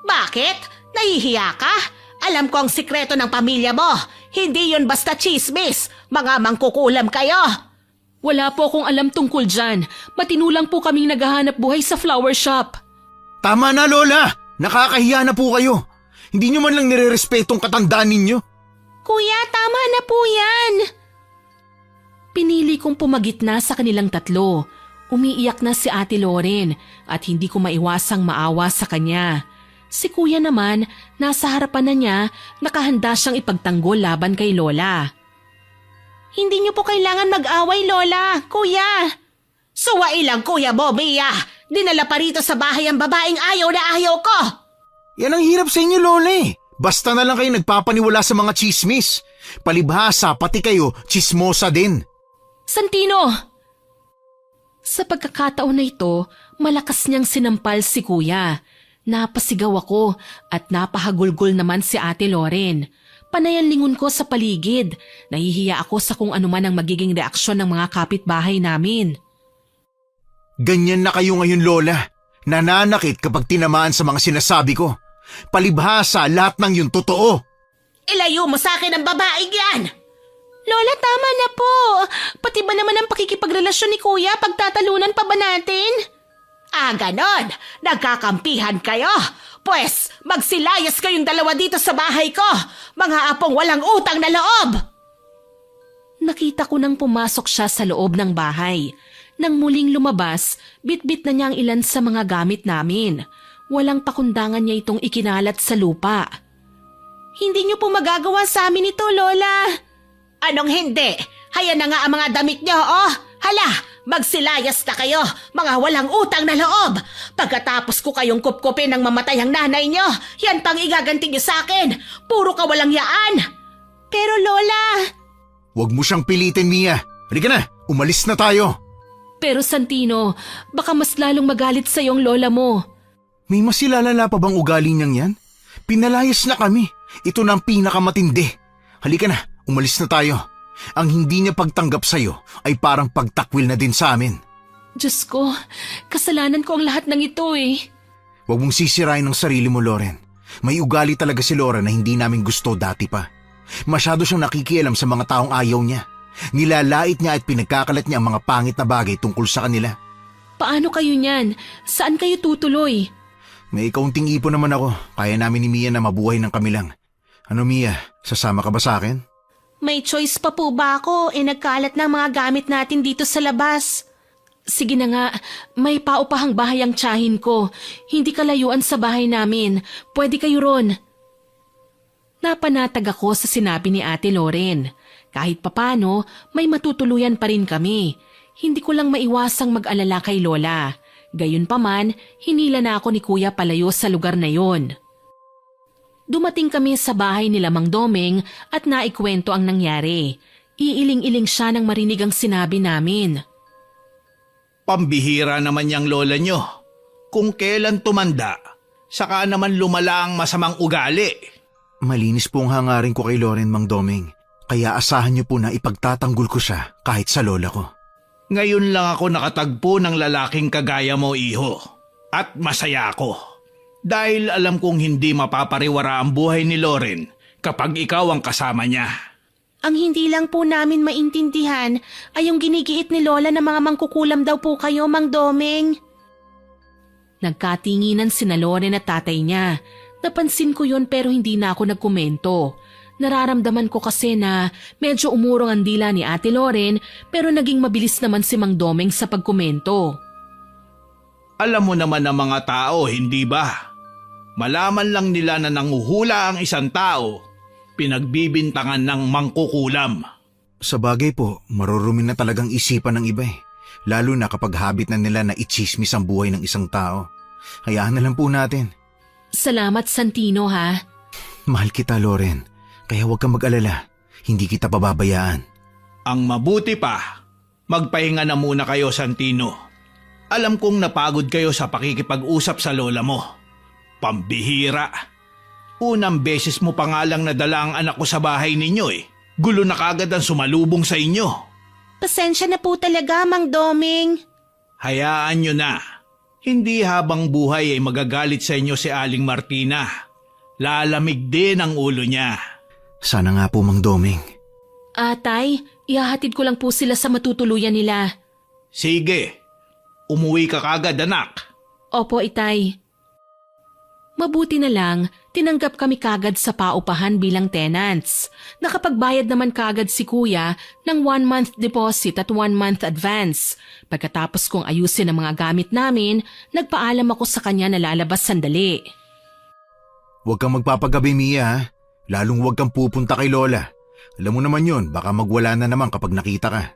Bakit? Nahihiya ka? Alam ko ang sikreto ng pamilya mo. Hindi yon basta chismis. Mga mangkukulam kayo. Wala po akong alam tungkol dyan. Matinulang po kaming naghahanap buhay sa flower shop. Tama na, Lola! Nakakahiya na po kayo. Hindi nyo man lang nire-respetong katandaan ninyo. Kuya, tama na po yan. Pinili kong pumagitna sa kanilang tatlo. Umiiyak na si Ate Loren at hindi ko maiwasang maawa sa kanya. Si Kuya naman, nasa harapan na niya, nakahanda siyang ipagtanggol laban kay Lola. Hindi niyo po kailangan mag-away, Lola. Kuya! Suwai lang, Kuya Bobby Dinala pa rito sa bahay ang babaeng ayaw na ayaw ko. Yan ang hirap sa inyo, Lola Basta na lang kayo nagpapaniwala sa mga chismis. Palibhasa, pati kayo, chismosa din. Santino! Sa pagkakataon na ito, malakas niyang sinampal si Kuya. Napasigaw ako at napahagulgol naman si Ate Loren. Panay ang lingon ko sa paligid. Nahihiya ako sa kung anuman ang magiging reaksyon ng mga kapitbahay namin. Ganyan na kayo ngayon, Lola. Nananakit kapag tinamaan sa mga sinasabi ko. Palibhasa, lahat ng yun totoo. Ilayo mo sa akin ang babaeng yan! Lola, tama na po. Pati ba naman ang pakikipagrelasyon ni Kuya pagtatalunan pa ba natin? Ganon. Nagkakampihan kayo. Pues, Magsilayas kayong dalawa dito sa bahay ko! Mga apong walang utang na loob! Nakita ko nang pumasok siya sa loob ng bahay. Nang muling lumabas, bitbit na niya ang ilan sa mga gamit namin. Walang pakundangan niya itong ikinalat sa lupa. Hindi niyo po magagawa sa amin ito, Lola. Anong hindi? Haya na nga ang mga damit niyo, oh! Hala, magsilayas na kayo, mga walang utang na loob! Pagkatapos ko kayong kupkupin ng mamatay ang nanay niyo, yan pang igaganti niyo sa akin! Puro ka walang yaan! Pero Lola... Huwag mo siyang pilitin, Mia. Halika na, umalis na tayo. Pero Santino, baka mas lalong magalit sa iyong lola mo. May masilalala pa bang ugali niyang yan? Pinalayas na kami. Ito na ang pinakamatindi. Halika na, umalis na tayo. Ang hindi niya pagtanggap sa'yo ay parang pagtakwil na din sa amin. Diyos ko, kasalanan ko ang lahat ng ito eh. Huwag mong sisirain ang sarili mo, Loren. May ugali talaga si Loren na hindi namin gusto dati pa. Masyado siyang nakikialam sa mga taong ayaw niya. Nilalait niya at pinagkakalat niya ang mga pangit na bagay tungkol sa kanila. Paano kayo niyan? Saan kayo tutuloy? May kaunting ipon naman ako. Kaya namin ni Mia na mabuhay ng kami lang. Ano, Mia? Sasama ka ba sa akin? May choice pa po ba ako? Nagkalat ng mga gamit natin dito sa labas. Sige na nga, may paupahang bahay ang tiyahin ko. Hindi kalayuan sa bahay namin. Pwede kayo ron. Napanatag ako sa sinabi ni Ate Loren. Kahit papano, may matutuluyan pa rin kami. Hindi ko lang maiwasang mag-alala kay Lola. Gayunpaman, hinila na ako ni Kuya palayo sa lugar na yon. Dumating kami sa bahay nila Mang Domeng at naikwento ang nangyari. Iiling-iling siya nang marinig ang sinabi namin. Pambihira naman yang lola nyo. Kung kailan tumanda, saka naman lumala ang masamang ugali. Malinis po ang hangarin ko kay Loren, Mang Domeng. Kaya asahan niyo po na ipagtatanggol ko siya kahit sa lola ko. Ngayon lang ako nakatagpo ng lalaking kagaya mo, iho. At masaya ako. Dahil alam kong hindi mapapariwara ang buhay ni Loren kapag ikaw ang kasama niya. Ang hindi lang po namin maintindihan ay yung ginigiit ni Lola na mga mangkukulam daw po kayo, Mang Domeng. Nagkatinginan sina Loren at tatay niya. Napansin ko yon pero hindi na ako nagkomento. Nararamdaman ko kasi na medyo umurong ang dila ni Ate Loren pero naging mabilis naman si Mang Domeng sa pagkomento. Alam mo naman ang mga tao, hindi ba? Malaman lang nila na nanguhula ang isang tao, pinagbibintangan ng mangkukulam. Sa bagay po, marurumi na talagang isipan ng iba eh. Lalo na kapag habit na nila na itsismis ang buhay ng isang tao. Hayaan na lang po natin. Salamat, Santino, ha? Mahal kita, Loren. Kaya huwag kang mag-alala. Hindi kita pababayaan. Ang mabuti pa, magpahinga na muna kayo, Santino. Alam kong napagod kayo sa pakikipag-usap sa lola mo. Pambihira. Unang beses mo pa nga lang nadala ang anak ko sa bahay ninyo eh. Gulo na kagad ang sumalubong sa inyo. Pasensya na po talaga, Mang Domeng. Hayaan nyo na. Hindi habang buhay ay magagalit sa inyo si Aling Martina. Lalamig din ang ulo niya. Sana nga po, Mang Domeng. Tay, ihahatid ko lang po sila sa matutuluyan nila. Sige, umuwi ka kagad, anak. Opo, Itay. Mabuti na lang, tinanggap kami kagad sa paupahan bilang tenants. Nakapagbayad naman kagad si Kuya ng 1-month deposit at 1-month advance. Pagkatapos kong ayusin ang mga gamit namin, nagpaalam ako sa kanya na lalabas sandali. Huwag kang magpapagabi, Mia, ha? Lalong huwag kang pupunta kay Lola. Alam mo naman yun, baka magwala na naman kapag nakita ka.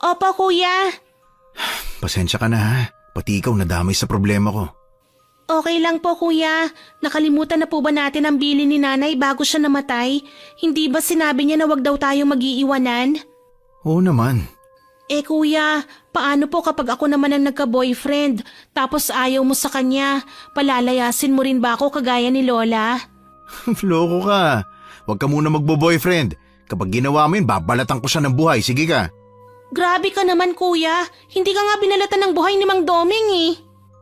Opo, Kuya. Pasensya ka na, ha? Pati ikaw nadamay sa problema ko. Okay lang po, Kuya. Nakalimutan na po ba natin ang bilin ni Nanay bago siya namatay? Hindi ba sinabi niya na wag daw tayo mag-iiwanan? Oo naman. Kuya, paano po kapag ako naman ang nagka-boyfriend tapos ayaw mo sa kanya? Palalayasin mo rin ba ako kagaya ni Lola? Loko ka. Huwag ka muna magbo-boyfriend. Kapag ginawa mo yun, babalatan ko siya ng buhay. Sige ka. Grabe ka naman, Kuya. Hindi ka nga binalatan ng buhay ni Mang Domeng eh.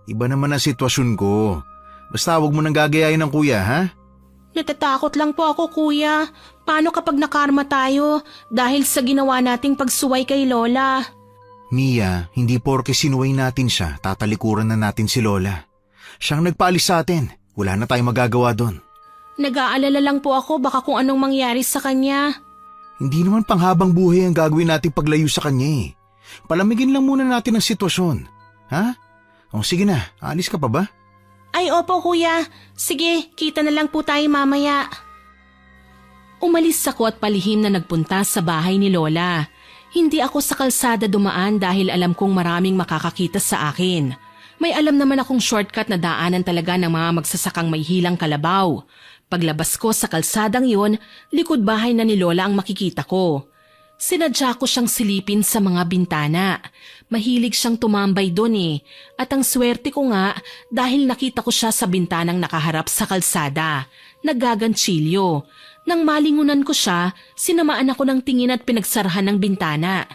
Iba naman ang sitwasyon ko. Basta huwag mo nang gagayahin ng kuya, ha? Natatakot lang po ako, Kuya. Paano kapag nakarma tayo dahil sa ginawa nating pagsuway kay Lola? Mia, hindi porke sinuway natin siya, tatalikuran na natin si Lola. Siyang nagpaalis sa atin. Wala na tayong magagawa doon. Nag-aalala lang po ako baka kung anong mangyari sa kanya. Hindi naman panghabang buhay ang gagawin nating paglayo sa kanya eh. Palamigin lang muna natin ang sitwasyon. Ha? O sige na, alis ka pa ba? Ay opo kuya, sige kita na lang po tayo mamaya. Umalis ako at palihim na nagpunta sa bahay ni Lola. Hindi ako sa kalsada dumaan dahil alam kong maraming makakakita sa akin. May alam naman akong shortcut na daanan talaga ng mga magsasakang may hilang kalabaw. Paglabas ko sa kalsadang yon, likod bahay na ni Lola ang makikita ko. Sinadya ko siyang silipin sa mga bintana. Mahilig siyang tumambay doon eh. At ang swerte ko nga dahil nakita ko siya sa bintanang nakaharap sa kalsada. Naggaganchilyo. Nang malingunan ko siya, sinamaan ako ng tingin at pinagsarahan ng bintana.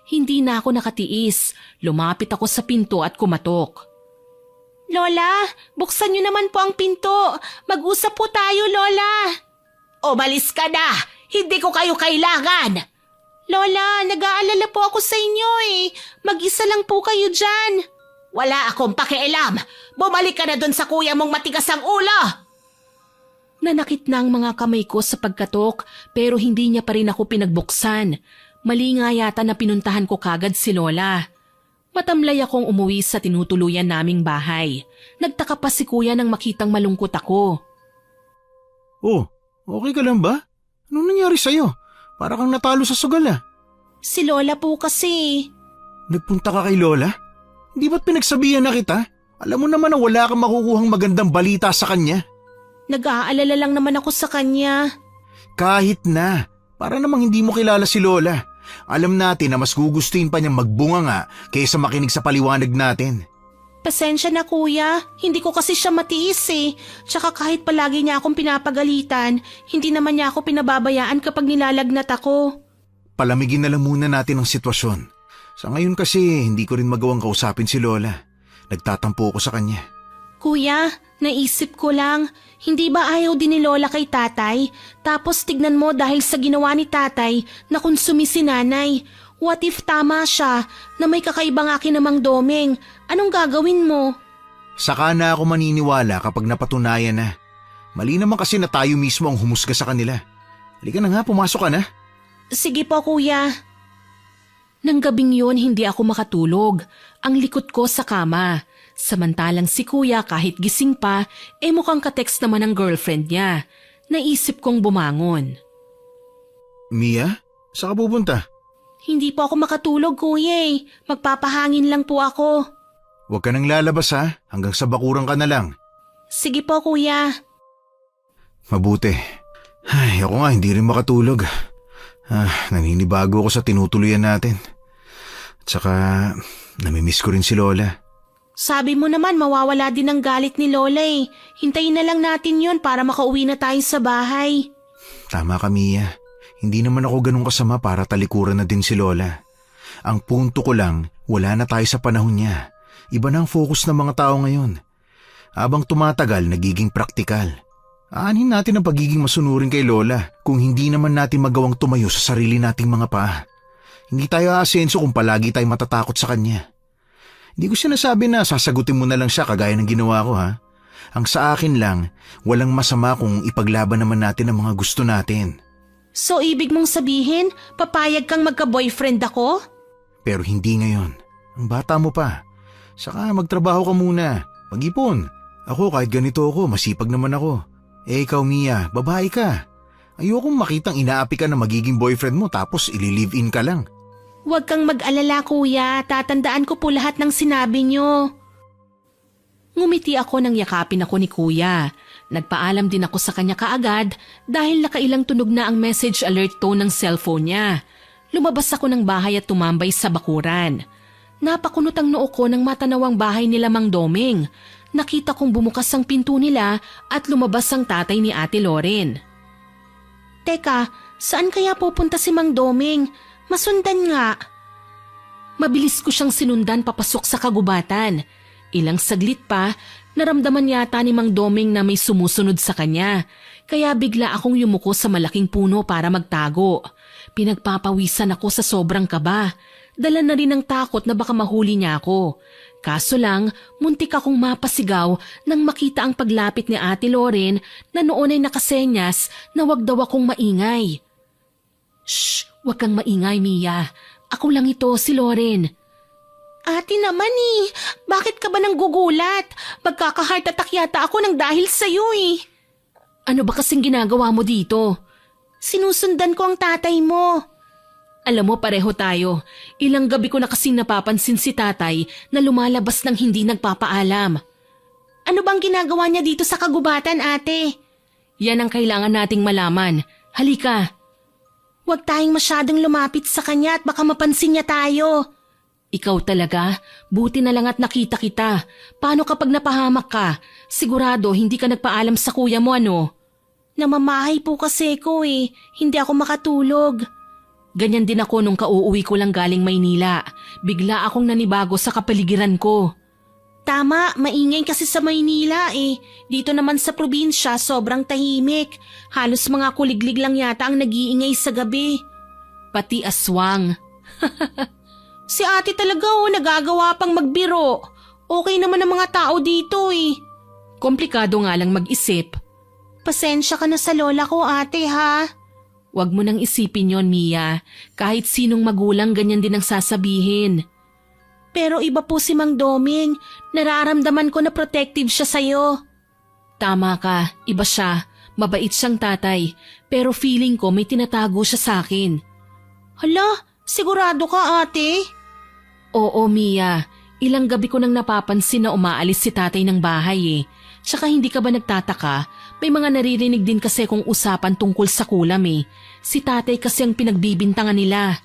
Hindi na ako nakatiis. Lumapit ako sa pinto at kumatok. Lola, buksan niyo naman po ang pinto. Mag-usap po tayo, Lola. Umalis ka na. Hindi ko kayo kailangan. Lola, nag-aalala po ako sa inyo eh. Mag-isa lang po kayo dyan. Wala akong pakialam. Bumalik ka na dun sa kuya mong matigas ang ulo. Nanakit na ang mga kamay ko sa pagkatok pero hindi niya pa rin ako pinagbuksan. Mali nga yata na pinuntahan ko kagad si Lola. Matamlay akong umuwi sa tinutuluyan naming bahay. Nagtaka pa si kuya nang makitang malungkot ako. Oh, okay ka lang ba? Anong nangyari sa'yo? Para kang natalo sa sugal ah. Si Lola po kasi. Nagpunta ka kay Lola? Di ba't pinagsabihan na kita? Alam mo naman na wala kang makukuhang magandang balita sa kanya. Nag-aalala lang naman ako sa kanya. Kahit na, para namang hindi mo kilala si Lola. Alam natin na mas gugustuhin pa niyang magbunga nga kaysa makinig sa paliwanag natin. Pasensya na kuya, hindi ko kasi siya matiis eh. Tsaka kahit palagi niya akong pinapagalitan, hindi naman niya ako pinababayaan kapag nilalagnat ako. Palamigin na lang muna natin ang sitwasyon. Sa ngayon kasi hindi ko rin magawang kausapin si Lola. Nagtatampo ako sa kanya. Kuya, naisip ko lang, hindi ba ayaw din ni Lola kay tatay? Tapos tignan mo dahil sa ginawa ni tatay, nakonsumi si nanay. What if tama siya na may kakaibang akin namang domeng? Anong gagawin mo? Saka na ako maniniwala kapag napatunayan na. Mali naman kasi na tayo mismo ang humusga sa kanila. Halika na nga, pumasok ka na. Sige po kuya. Nang gabing yun hindi ako makatulog. Ang likot ko sa kama. Samantalang si kuya kahit gising pa, mukhang ka-text naman ang girlfriend niya. Naisip kong bumangon. Mia, saan ka pupunta? Hindi po ako makatulog kuya eh. Magpapahangin lang po ako. Huwag ka nang lalabas ha, hanggang sa bakuran ka na lang. Sige po kuya. Mabuti. Ay, ako nga hindi rin makatulog. Naninibago ako sa tinutuluyan natin. At saka, namimiss ko rin si Lola. Sabi mo naman mawawala din ang galit ni Lola eh. Hintayin na lang natin yon para makauwi na tayo sa bahay. Tama ka, Mia. Hindi naman ako ganun kasama para talikuran na din si Lola. Ang punto ko lang, wala na tayo sa panahon niya. Iba na ang focus ng mga tao ngayon. Habang tumatagal, nagiging praktikal. Aanhin natin ang pagiging masunurin kay Lola kung hindi naman natin magawang tumayo sa sarili nating mga paa. Hindi tayo aasenso kung palagi tayo matatakot sa kanya. Hindi ko sinasabi na sasagutin mo na lang siya kagaya ng ginawa ko ha. Ang sa akin lang, walang masama kung ipaglaban naman natin ang mga gusto natin. So ibig mong sabihin, papayag kang magka-boyfriend ako? Pero hindi ngayon. Ang bata mo pa. Saka magtrabaho ka muna. Mag-ipon. Ako kahit ganito ako, masipag naman ako. Ikaw Mia, babae ka. Ayokong makitang inaapi ka na magiging boyfriend mo tapos ili-live-in ka lang. Huwag kang mag-alala kuya, tatandaan ko po lahat ng sinabi niyo. Ngumiti ako nang yakapin ako ni kuya. Nagpaalam din ako sa kanya kaagad dahil nakailang tunog na ang message alert tone ng cellphone niya. Lumabas ako ng bahay at tumambay sa bakuran. Napakunot ang noo ko nang matanaw ang bahay nila Mang Doming. Nakita kong bumukas ang pinto nila at lumabas ang tatay ni Ate Loren. Teka, saan kaya pupunta si Mang Doming? Masundan nga. Mabilis ko siyang sinundan papasok sa kagubatan. Ilang saglit pa, naramdaman yata ni Mang Doming na may sumusunod sa kanya. Kaya bigla akong yumuko sa malaking puno para magtago. Pinagpapawisan ako sa sobrang kaba. Dala na rin ng takot na baka mahuli niya ako. Kaso lang, muntik akong mapasigaw nang makita ang paglapit ni Ate Loren na noon ay nakasenyas na wag daw akong maingay. Shh! Wag kang maingay, Mia. Ako lang ito, si Loren. Ate naman bakit ka ba nang gugulat? Magkaka-heart attack yata ako nang dahil sa'yo Ano ba kasing ginagawa mo dito? Sinusundan ko ang tatay mo. Alam mo, pareho tayo. Ilang gabi ko na kasing napapansin si tatay na lumalabas ng hindi nagpapaalam. Ano bang ginagawa niya dito sa kagubatan, ate? Yan ang kailangan nating malaman. Halika. Huwag tayong masyadong lumapit sa kanya at baka mapansin niya tayo. Ikaw talaga? Buti na lang at nakita kita. Paano kapag napahamak ka? Sigurado hindi ka nagpaalam sa kuya mo, ano? Namamahay po kasi ko Hindi ako makatulog. Ganyan din ako nung kauuwi ko lang galing Maynila. Bigla akong nanibago sa kapaligiran ko. Tama, maingay kasi sa Maynila Dito naman sa probinsya, sobrang tahimik. Halos mga kuliglig lang yata ang nag-iingay sa gabi. Pati aswang. Si ate talaga nagagawa pang magbiro. Okay naman ang mga tao dito Komplikado nga lang mag-isip. Pasensya ka na sa lola ko, ate, ha? Huwag mo nang isipin yon, Mia. Kahit sinong magulang ganyan din ang sasabihin. Pero iba po si Mang Doming. Nararamdaman ko na protective siya sa'yo. Tama ka, iba siya. Mabait siyang tatay. Pero feeling ko may tinatago siya sa akin. Hala, sigurado ka, ate? Oo, Mia. Ilang gabi ko nang napapansin na umaalis si tatay ng bahay Tsaka hindi ka ba nagtataka? May mga naririnig din kasi kung usapan tungkol sa kulam Si tatay kasi ang pinagbibintangan nila.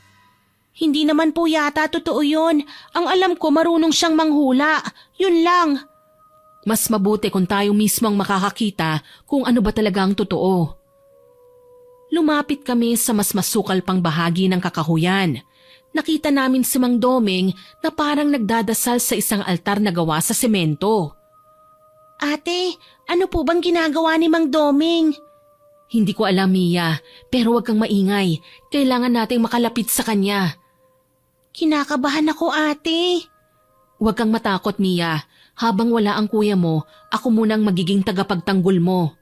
Hindi naman po yata totoo yun. Ang alam ko marunong siyang manghula. Yun lang. Mas mabuti kung tayo mismo ang makakakita kung ano ba talaga ang totoo. Lumapit kami sa mas masukal pang bahagi ng kakahuyan. Nakita namin si Mang Doming na parang nagdadasal sa isang altar na gawa sa semento. Ate, ano po bang ginagawa ni Mang Doming? Hindi ko alam, Mia, pero huwag kang maingay. Kailangan nating makalapit sa kanya. Kinakabahan ako, ate. Huwag kang matakot, Mia. Habang wala ang kuya mo, ako munang magiging tagapagtanggol mo.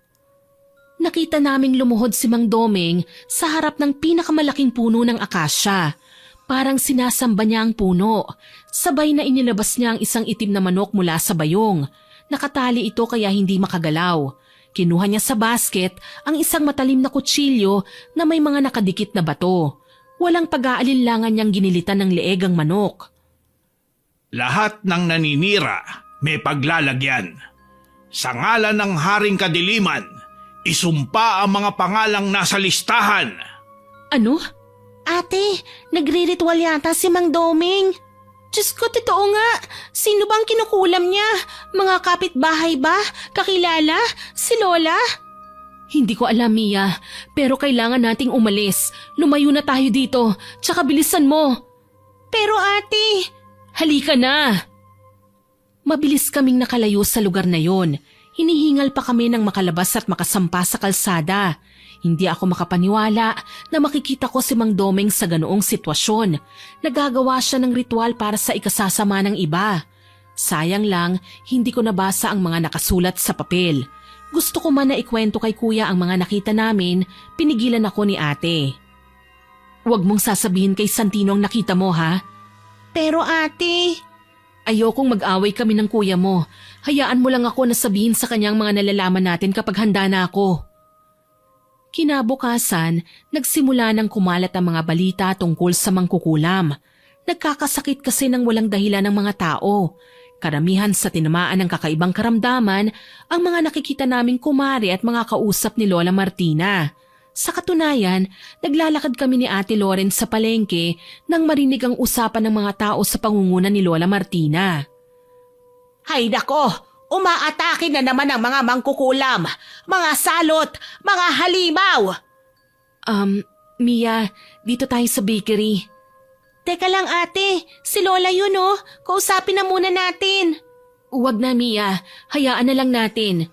Nakita naming lumuhod si Mang Doming sa harap ng pinakamalaking puno ng akasya. Parang sinasamba niya ang puno. Sabay na inilabas niya ang isang itim na manok mula sa bayong. Nakatali ito kaya hindi makagalaw. Kinuha niya sa basket ang isang matalim na kutsilyo na may mga nakadikit na bato. Walang pag-aalinlangan niyang ginilitan ng leeg ang manok. Lahat ng naninira may paglalagyan. Sa ngalan ng Haring Kadiliman, isumpa ang mga pangalang nasa listahan. Ano? Ate, nagre-ritual yata si Mang Doming. Diyos ko, totoo nga. Sino bang kinukulam niya? Mga kapitbahay ba? Kakilala? Si Lola? Hindi ko alam, Mia. Pero kailangan nating umalis. Lumayo na tayo dito. Tsaka bilisan mo. Pero ate... Halika na! Mabilis kaming nakalayo sa lugar na yon. Hinihingal pa kami ng makalabas at makasampa sa kalsada. Hindi ako makapaniwala na makikita ko si Mang Doming sa ganoong sitwasyon. Nagagawa siya ng ritual para sa ikasasama ng iba. Sayang lang, hindi ko nabasa ang mga nakasulat sa papel. Gusto ko man na ikwento kay kuya ang mga nakita namin, pinigilan ako ni ate. Huwag mong sasabihin kay Santino ang nakita mo, ha? Pero ate... Ayokong mag-away kami ng kuya mo. Hayaan mo lang ako na sabihin sa kanyang mga nalalaman natin kapag handa na ako. Kinabukasan, nagsimula ng kumalat ang mga balita tungkol sa mangkukulam. Nagkakasakit kasi ng walang dahilan ng mga tao. Karamihan sa tinamaan ng kakaibang karamdaman ang mga nakikita naming kumari at mga kausap ni Lola Martina. Sa katunayan, naglalakad kami ni Ate Loren sa palengke nang marinig ang usapan ng mga tao sa pangunguna ni Lola Martina. Hay nako! Umaatake na naman ang mga mangkukulam, mga salot, mga halimaw! Mia, dito tayo sa bakery. Teka lang ate, si Lola yun kausapin na muna natin. Huwag na Mia, hayaan na lang natin.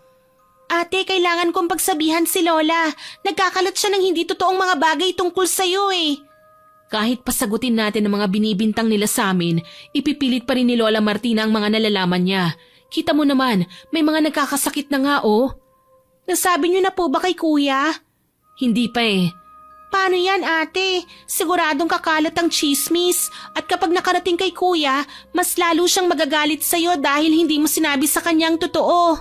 Ate, kailangan kong pagsabihan si Lola. Nagkakalat siya ng hindi totoong mga bagay tungkol sa'yo Kahit pasagutin natin ang mga binibintang nila sa amin, ipipilit pa rin ni Lola Martina ang mga nalalaman niya. Kita mo naman, may mga nagkakasakit na nga oh. Nasabi niyo na po ba kay kuya? Hindi pa eh. Paano yan ate? Siguradong kakalat ang chismis at kapag nakarating kay kuya, mas lalo siyang magagalit sa'yo dahil hindi mo sinabi sa kanyang totoo.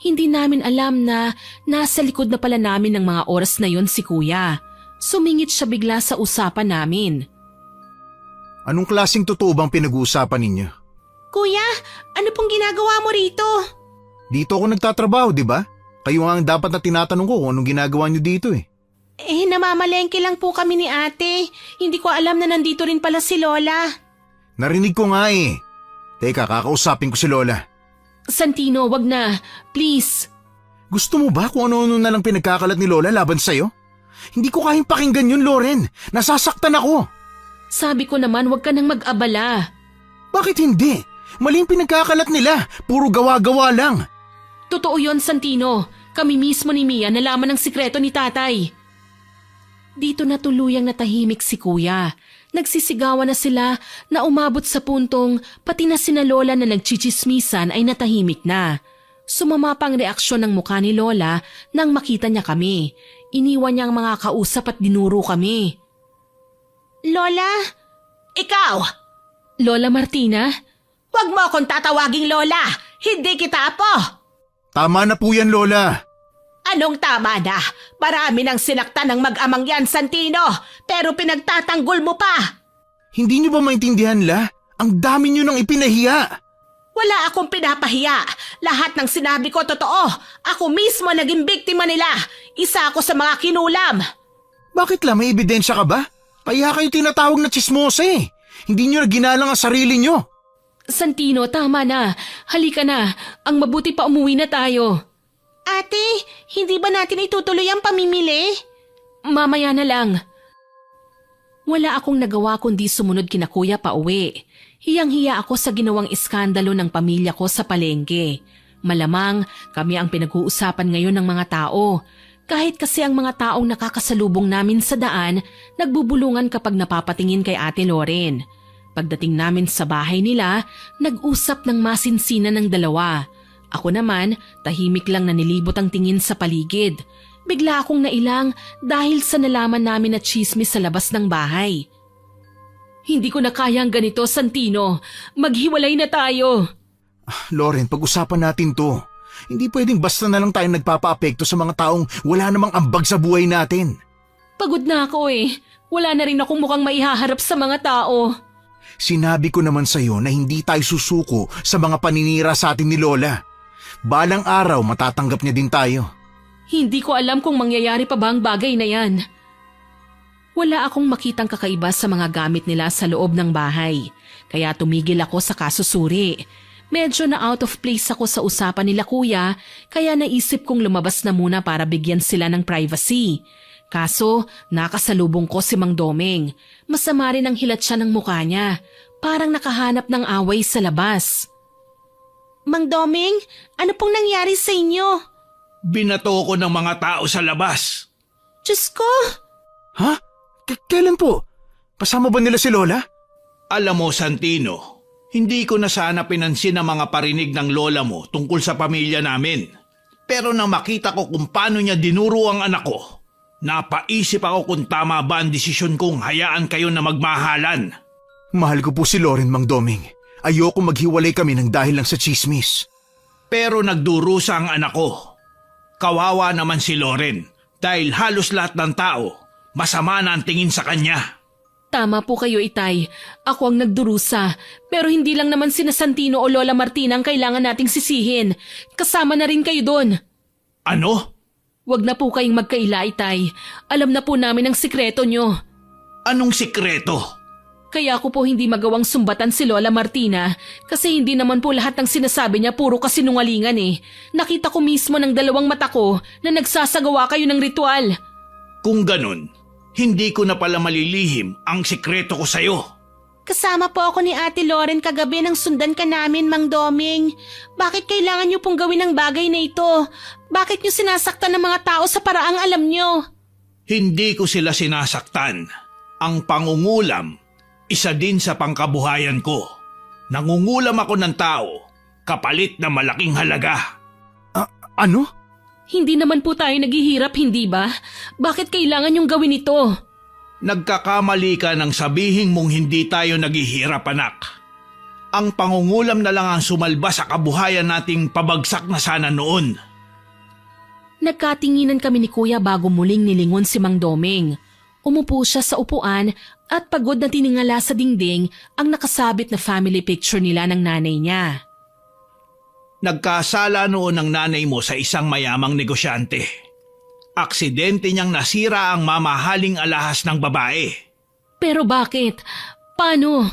Hindi namin alam na nasa likod na pala namin ng mga oras na yon si kuya. Sumingit siya bigla sa usapan namin. Anong klaseng totoo bang pinag-uusapan ninyo? Kuya, ano pong ginagawa mo rito? Dito ako nagtatrabaho, di ba? Kayo nga ang dapat na tinatanong ko kung anong ginagawa niyo dito eh. Namamalengke lang po kami ni ate. Hindi ko alam na nandito rin pala si Lola. Narinig ko nga eh. Teka, kakausapin ko si Lola. Santino, wag na. Please. Gusto mo ba kung ano-ano na lang pinagkakalat ni Lola laban sa'yo? Hindi ko kayang pakinggan yun, Loren. Nasasaktan ako. Sabi ko naman, wag ka nang mag-abala. Bakit hindi? Maling pinagkakalat nila. Puro gawa-gawa lang. Totoo yon, Santino. Kami mismo ni Mia nalaman ng sikreto ni tatay. Dito na tuluyang natahimik si kuya. Nagsisigawan na sila na umabot sa puntong pati na sina Lola na nagchichismisan ay natahimik na. Sumama pang reaksyon ng mukha ni Lola nang makita niya kami. Iniwan niya ang mga kausap at dinuro kami. Lola? Ikaw? Lola Martina? Huwag mo akong tatawaging Lola! Hindi kita apo! Tama na po yan, Lola. Anong tama na? Marami nang sinaktan ng mag-amang yan, Santino, pero pinagtatanggol mo pa. Hindi niyo ba maintindihan, La? Ang dami niyo nang ipinahiya. Wala akong pinapahiya. Lahat ng sinabi ko totoo. Ako mismo naging biktima nila. Isa ako sa mga kinulam. Bakit, La? May ebidensya ka ba? Kaya kayo tinatawag na tsismosa eh. Hindi niyo na ginalang ang sarili niyo. Santino, tama na. Halika na. Ang mabuti pa umuwi na tayo. Ate, hindi ba natin itutuloy ang pamimili? Mamaya na lang. Wala akong nagawa kundi sumunod kina kuya pa uwi. Hiyang-hiya ako sa ginawang iskandalo ng pamilya ko sa palengke. Malamang kami ang pinag-uusapan ngayon ng mga tao. Kahit kasi ang mga taong nakakasalubong namin sa daan, nagbubulungan kapag napapatingin kay Ate Loren. Pagdating namin sa bahay nila, nag-usap ng masinsinan ng dalawa. Ako naman, tahimik lang na nilibot ang tingin sa paligid. Bigla akong nailang dahil sa nalaman namin na tsismis sa labas ng bahay. Hindi ko na kaya ang ganito, Santino. Maghiwalay na tayo. Loren, pag-usapan natin to. Hindi pwedeng basta na lang tayong nagpapa-apekto sa mga taong wala namang ambag sa buhay natin. Pagod na ako eh. Wala na rin akong mukhang maihaharap sa mga tao. Sinabi ko naman sa'yo na hindi tayo susuko sa mga paninira sa atin ni Lola. Balang araw matatanggap niya din tayo. Hindi ko alam kung mangyayari pa ba ang bagay na yan. Wala akong makitang kakaiba sa mga gamit nila sa loob ng bahay. Kaya tumigil ako sa kasusuri. Medyo na out of place ako sa usapan nila kuya, kaya naisip kong lumabas na muna para bigyan sila ng privacy. Kaso, nakasalubong ko si Mang Domeng. Masama rin ang hilat siya ng mukha niya. Parang nakahanap ng away sa labas. Mang Domeng, ano pong nangyari sa inyo? Binato ko ng mga tao sa labas. Diyos ko! Ha? Kailan po? Kasama ba nila si Lola? Alam mo, Santino, hindi ko na sana pinansin ang mga parinig ng lola mo tungkol sa pamilya namin. Pero nang makita ko kung paano niya dinuro ang anak ko, napaisip ako kung tama ba ang desisyon kong hayaan kayo na magmahalan. Mahal ko po si Loren, Mang Domeng. Ayoko maghiwalay kami ng dahil lang sa chismis. Pero nagdurusa ang anak ko. Kawawa naman si Loren dahil halos lahat ng tao masama na ang tingin sa kanya. Tama po kayo, Itay. Ako ang nagdurusa. Pero hindi lang naman sina Santino o Lola Martina ang kailangan nating sisihin. Kasama na rin kayo doon. Ano? Huwag na po kayong magkaila, Itay. Alam na po namin ang sikreto nyo. Anong sikreto? Kaya ko po hindi magawang sumbatan si Lola Martina kasi hindi naman po lahat ng sinasabi niya puro kasinungalingan eh. Nakita ko mismo ng dalawang mata ko na nagsasagawa kayo ng ritual. Kung ganun, hindi ko na pala malilihim ang sikreto ko sa'yo. Kasama po ako ni Ate Loren kagabi nang sundan ka namin, Mang Domeng. Bakit kailangan niyo pong gawin ang bagay na ito? Bakit niyo sinasaktan ng mga tao sa paraang alam niyo? Hindi ko sila sinasaktan. Ang pangungulam, isa din sa pangkabuhayan ko. Nangungulam ako ng tao, kapalit na malaking halaga. Ano? Hindi naman po tayo naghihirap, hindi ba? Bakit kailangan yung gawin ito? Nagkakamali ka nang sabihin mong hindi tayo naghihirap, anak. Ang pangungulam na lang ang sumalba sa kabuhayan nating pabagsak na sana noon. Nagkatinginan kami ni Kuya bago muling nilingon si Mang Doming. Umupo siya sa upuan at pagod na tiningala sa dingding ang nakasabit na family picture nila ng nanay niya. Nagkasala noon ang nanay mo sa isang mayamang negosyante. Aksidente niyang nasira ang mamahaling alahas ng babae. Pero bakit? Paano?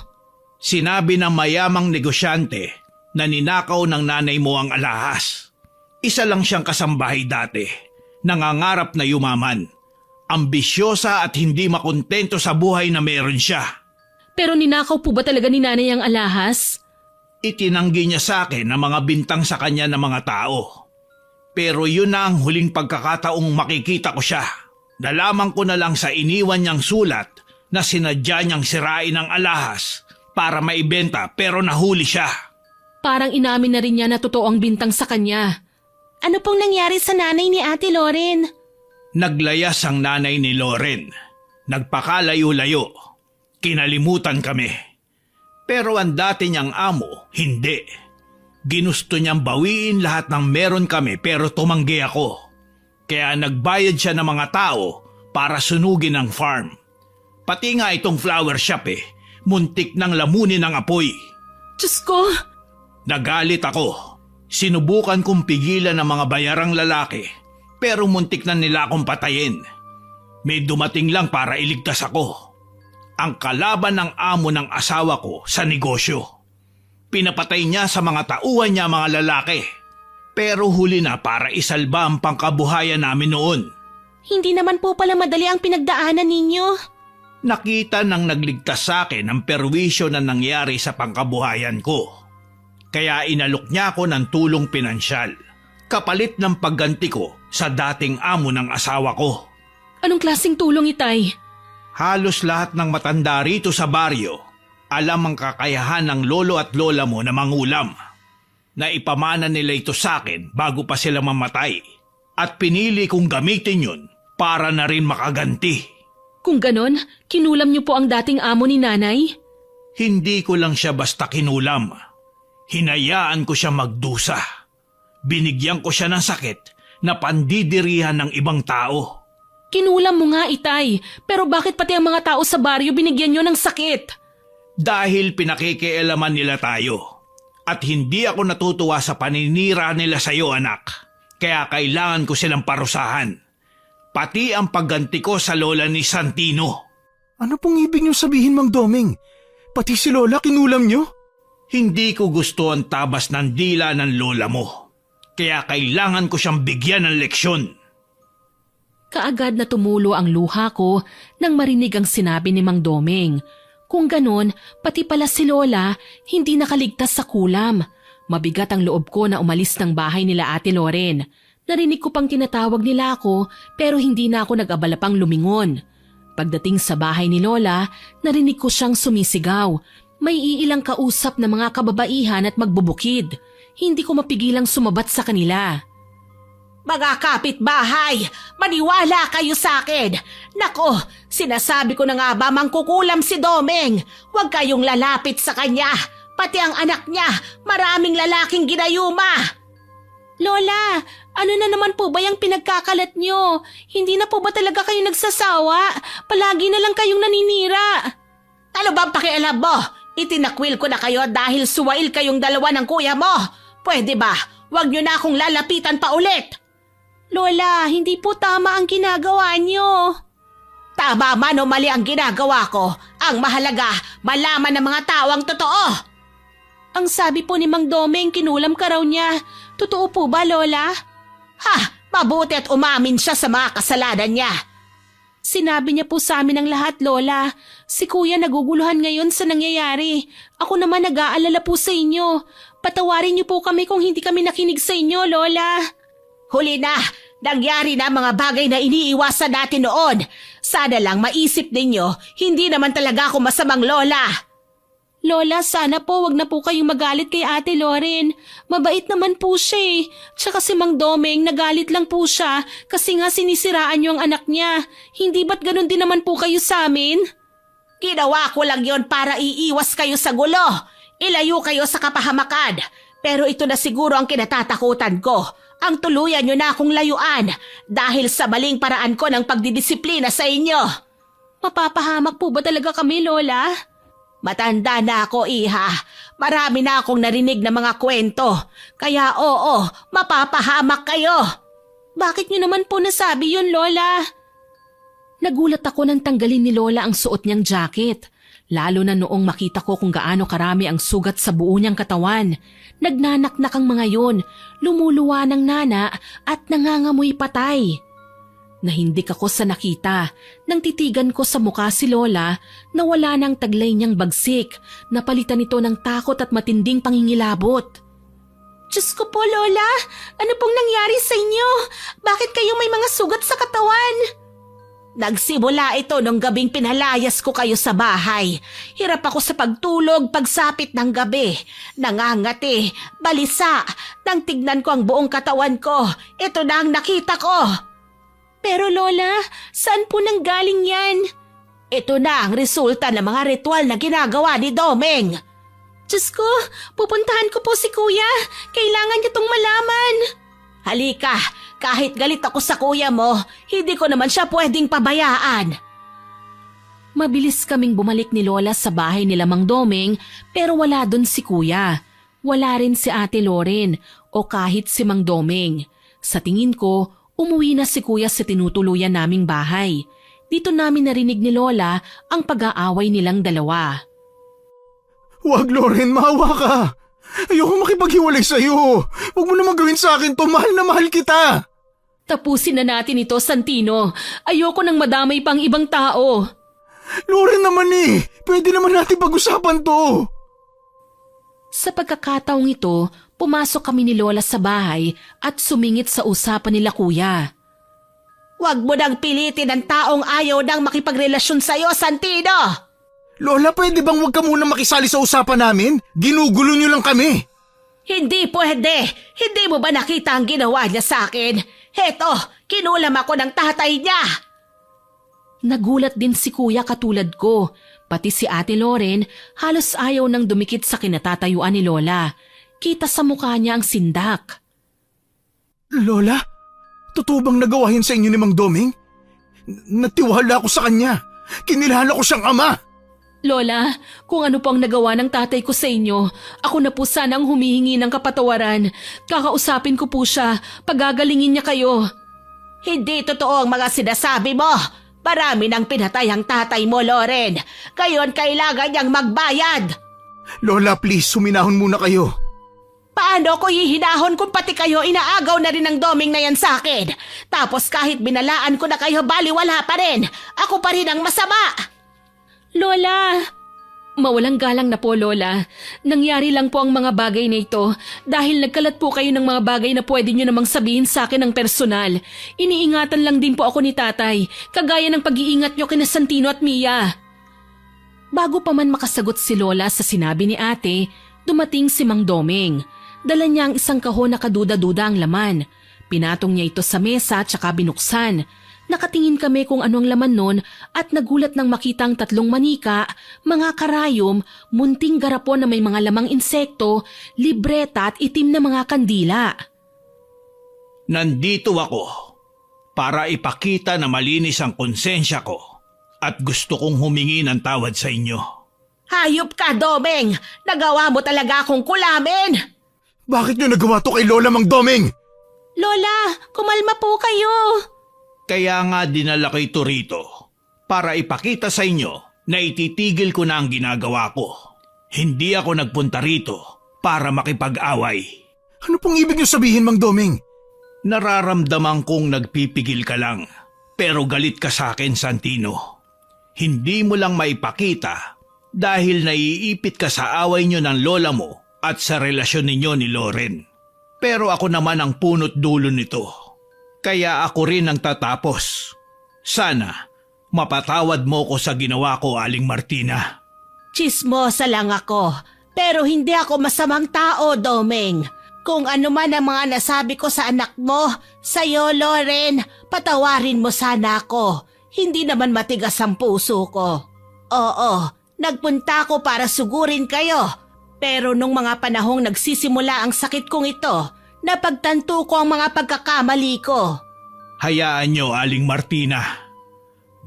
Sinabi ng mayamang negosyante na ninakaw ng nanay mo ang alahas. Isa lang siyang kasambahay dati, nangangarap na yumaman. Ambisyosa at hindi makontento sa buhay na meron siya. Pero ninakaw po ba talaga ni nanay ang alahas? Itinanggi niya sa akin ang mga bintang sa kanya ng mga tao. Pero yun na ang huling pagkakataong makikita ko siya. Nalaman ko na lang sa iniwan niyang sulat na sinadya niyang sirain ang alahas para maibenta pero nahuli siya. Parang inamin na rin niya na totoo ang bintang sa kanya. Ano pong nangyari sa nanay ni Ate Loren? Naglayas ang nanay ni Loren. Nagpakalayo-layo. Kinalimutan kami. Pero ang dati niyang amo, hindi. Ginusto niyang bawiin lahat ng meron kami pero tumanggi ako. Kaya nagbayad siya ng mga tao para sunugin ang farm. Pati nga itong flower shop muntik nang lamunin ng apoy. Diyos ko! Nagalit ako. Sinubukan kong pigilan ng mga bayarang lalaki pero muntik na nila akong patayin. May dumating lang para iligtas ako. Ang kalaban ng amo ng asawa ko sa negosyo. Pinapatay niya sa mga tauhan niya mga lalaki. Pero huli na para isalba ang pangkabuhayan namin noon. Hindi naman po pala madali ang pinagdaanan ninyo. Nakita nang nagligtas sa akin ang perwisyo na nangyari sa pangkabuhayan ko. Kaya inalok niya ako ng tulong pinansyal. Kapalit ng pagganti ko sa dating amo ng asawa ko. Anong klaseng tulong, Itay? Halos lahat ng matanda rito sa baryo alam ang kakayahan ng lolo at lola mo na mangulam. Naipamana nila ito sa akin bago pa sila mamatay at pinili kong gamitin yun para na rin makaganti. Kung ganon, kinulam niyo po ang dating amo ni nanay? Hindi ko lang siya basta kinulam. Hinayaan ko siya magdusa. Binigyan ko siya ng sakit na pandidirihan ng ibang tao. Kinulam mo nga, Itay, pero bakit pati ang mga tao sa baryo binigyan niyo ng sakit? Dahil pinakikialaman nila tayo. At hindi ako natutuwa sa paninira nila sa iyo, anak. Kaya kailangan ko silang parusahan. Pati ang pagganti ko sa lola ni Santino. Ano pong ibig niyo sabihin, Mang Doming? Pati si Lola kinulam niyo? Hindi ko gusto ang tabas ng dila ng lola mo. Kaya kailangan ko siyang bigyan ng leksyon. Kaagad na tumulo ang luha ko nang marinig ang sinabi ni Mang Doming. Kung ganon, pati pala si Lola hindi nakaligtas sa kulam. Mabigat ang loob ko na umalis ng bahay nila Ate Loren. Narinig ko pang tinatawag nila ako pero hindi na ako nag-abala pang lumingon. Pagdating sa bahay ni Lola, narinig ko siyang sumisigaw. May iilang kausap na mga kababaihan at magbubukid. Hindi ko mapigilang sumabat sa kanila. Mga kapitbahay, maniwala kayo sa akin. Nako, sinasabi ko na nga ba mangkukulam si Domeng. Huwag kayong lalapit sa kanya. Pati ang anak niya, maraming lalaking ginayuma. Lola, ano na naman po ba yung pinagkakalat nyo? Hindi na po ba talaga kayo nagsasawa? Palagi na lang kayong naninira. Ano bang pakialam mo? Itinakwil ko na kayo dahil suwail kayong dalawa ng kuya mo. Pwede ba? Huwag nyo na akong lalapitan pa ulit. Lola, hindi po tama ang ginagawa nyo. Tama man o mali ang ginagawa ko. Ang mahalaga, malaman ng mga tao ang totoo. Ang sabi po ni Mang Domeng, kinulam ka raw niya. Totoo po ba, Lola? Ha, mabuti at umamin siya sa mga kasalanan niya. Sinabi niya po sa amin ang lahat, Lola. Si Kuya naguguluhan ngayon sa nangyayari. Ako naman nag-aalala po sa inyo. Patawarin niyo po kami kung hindi kami nakinig sa inyo, Lola. Huli na! Nangyari na ang mga bagay na iniiwasan natin noon. Sana lang maisip ninyo, hindi naman talaga ako masamang lola. Lola, sana po wag na po kayong magalit kay Ate Loren. Mabait naman po siya eh. Tsaka si Mang Domeng nagalit lang po siya kasi nga sinisiraan niyo ang anak niya. Hindi ba't ganun din naman po kayo sa amin? Ginawa ko lang yon para iiwas kayo sa gulo. Ilayo kayo sa kapahamakan. Pero ito na siguro ang kinatatakutan ko. Ang tuluyan nyo na akong layuan dahil sa maling paraan ko ng pagdidisiplina sa inyo. Mapapahamak po ba talaga kami, Lola? Matanda na ako, iha. Marami na akong narinig na mga kwento. Kaya oo, mapapahamak kayo. Bakit niyo naman po nasabi yun, Lola? Nagulat ako nang tanggalin ni Lola ang suot niyang jacket. Lalo na noong makita ko kung gaano karami ang sugat sa buo niyang katawan. Nagnanaknak ang mga yon, lumuluwa ng nana at nangangamoy patay. Nahindik ako sa nakita nang titigan ko sa mukha si Lola na wala nang taglay niyang bagsik, napalitan ito ng takot at matinding pangingilabot. Diyos ko po, Lola! Ano pong nangyari sa inyo? Bakit kayo may mga sugat sa katawan? Nagsimula ito nung gabing pinalayas ko kayo sa bahay. Hirap ako sa pagtulog pagsapit ng gabi. Nangangati, balisa. Nang tignan ko ang buong katawan ko, ito na ang nakita ko. Pero Lola, saan po nanggaling yan? Ito na ang resulta ng mga ritual na ginagawa ni Domeng. Diyos ko, pupuntahan ko po si Kuya. Kailangan niya tong malaman. Halika, kahit galit ako sa kuya mo, hindi ko naman siya pwedeng pabayaan. Mabilis kaming bumalik ni Lola sa bahay nila Mang Domeng pero wala dun si Kuya. Wala rin si Ate Loren o kahit si Mang Domeng. Sa tingin ko, umuwi na si Kuya sa tinutuluyan naming bahay. Dito namin narinig ni Lola ang pag-aaway nilang dalawa. Huwag, Loren, maawa ka. Ayoko makipaghiwalay sa'yo. Huwag mo naman gawin sa akin to, mahal na mahal kita. Tapusin na natin ito, Santino. Ayoko nang madamay pang ibang tao. Loren naman eh, pwede naman natin pag-usapan to. Sa pagkakataong ito, pumasok kami ni Lola sa bahay at sumingit sa usapan nila Kuya. Huwag mo nang pilitin ang taong ayaw nang makipagrelasyon sa'yo, Santino! Lola, pwede bang huwag ka muna makisali sa usapan namin? Ginugulo niyo lang kami. Hindi pwede! Hindi mo ba nakita ang ginawa niya sa akin? Heto, kinulam ako ng tatay niya! Nagulat din si Kuya katulad ko. Pati si Ate Loren halos ayaw nang dumikit sa kinatatayuan ni Lola. Kita sa mukha niya ang sindak. Lola, totoo bang nagawa yun sa inyo ni Mang Domeng? Natiwala ako sa kanya. Kinilala ko siyang ama. Lola, kung ano po ang nagawa ng tatay ko sa inyo, ako na po sana ang humihingi ng kapatawaran. Kakausapin ko po siya, pagagalingin niya kayo. Hindi totoo ang mga sinasabi mo. Marami nang pinatay ang tatay mo, Loren. Ngayon kailangan niyang magbayad. Lola, please, suminahon muna kayo. Paano ko hihinahon kung pati kayo inaagaw na rin ng Domeng na yan sa akin? Tapos kahit binalaan ko na kayo, baliwala pa rin. Ako pa rin ang masama. Lola! Mawalang galang na po, Lola. Nangyari lang po ang mga bagay na ito dahil nagkalat po kayo ng mga bagay na pwede nyo namang sabihin sa akin ng personal. Iniingatan lang din po ako ni tatay, kagaya ng pag-iingat nyo kina Santino at Mia. Bago pa man makasagot si Lola sa sinabi ni ate, dumating si Mang Domeng. Dala niya ang isang kahon na kaduda-duda ang laman. Pinatong niya ito sa mesa at saka binuksan. Nakatingin kami kung anong laman nun at nagulat nang makita ang 3 manika, mga karayom, munting garapon na may mga lamang insekto, libreta at itim na mga kandila. Nandito ako para ipakita na malinis ang konsensya ko at gusto kong humingi ng tawad sa inyo. Hayop ka, Domeng! Nagawa mo talaga akong kulamin! Bakit niyo nagawa to kay Lola Mang Domeng? Lola, kumalma po kayo! Kaya nga dinala ko ito rito para ipakita sa inyo na ititigil ko na ang ginagawa ko. Hindi ako nagpunta rito para makipag-away. Ano pong ibig niyo sabihin, Mang Domeng? Nararamdaman kong nagpipigil ka lang, pero galit ka sa akin, Santino. Hindi mo lang maipakita dahil naiipit ka sa away niyo ng lola mo at sa relasyon ninyo ni Loren. Pero ako naman ang punot dulo nito. Kaya ako rin ang tatapos. Sana mapatawad mo ko sa ginawa ko, Aling Martina. Chismosa lang ako, pero hindi ako masamang tao, Domeng. Kung ano man ang mga nasabi ko sa anak mo, sa'yo, Loren, patawarin mo sana ako. Hindi naman matigas ang puso ko. Oo, nagpunta ako para sugurin kayo. Pero nung mga panahong nagsisimula ang sakit kong ito, napagtanto ko ang mga pagkakamali ko. Hayaan nyo, Aling Martina.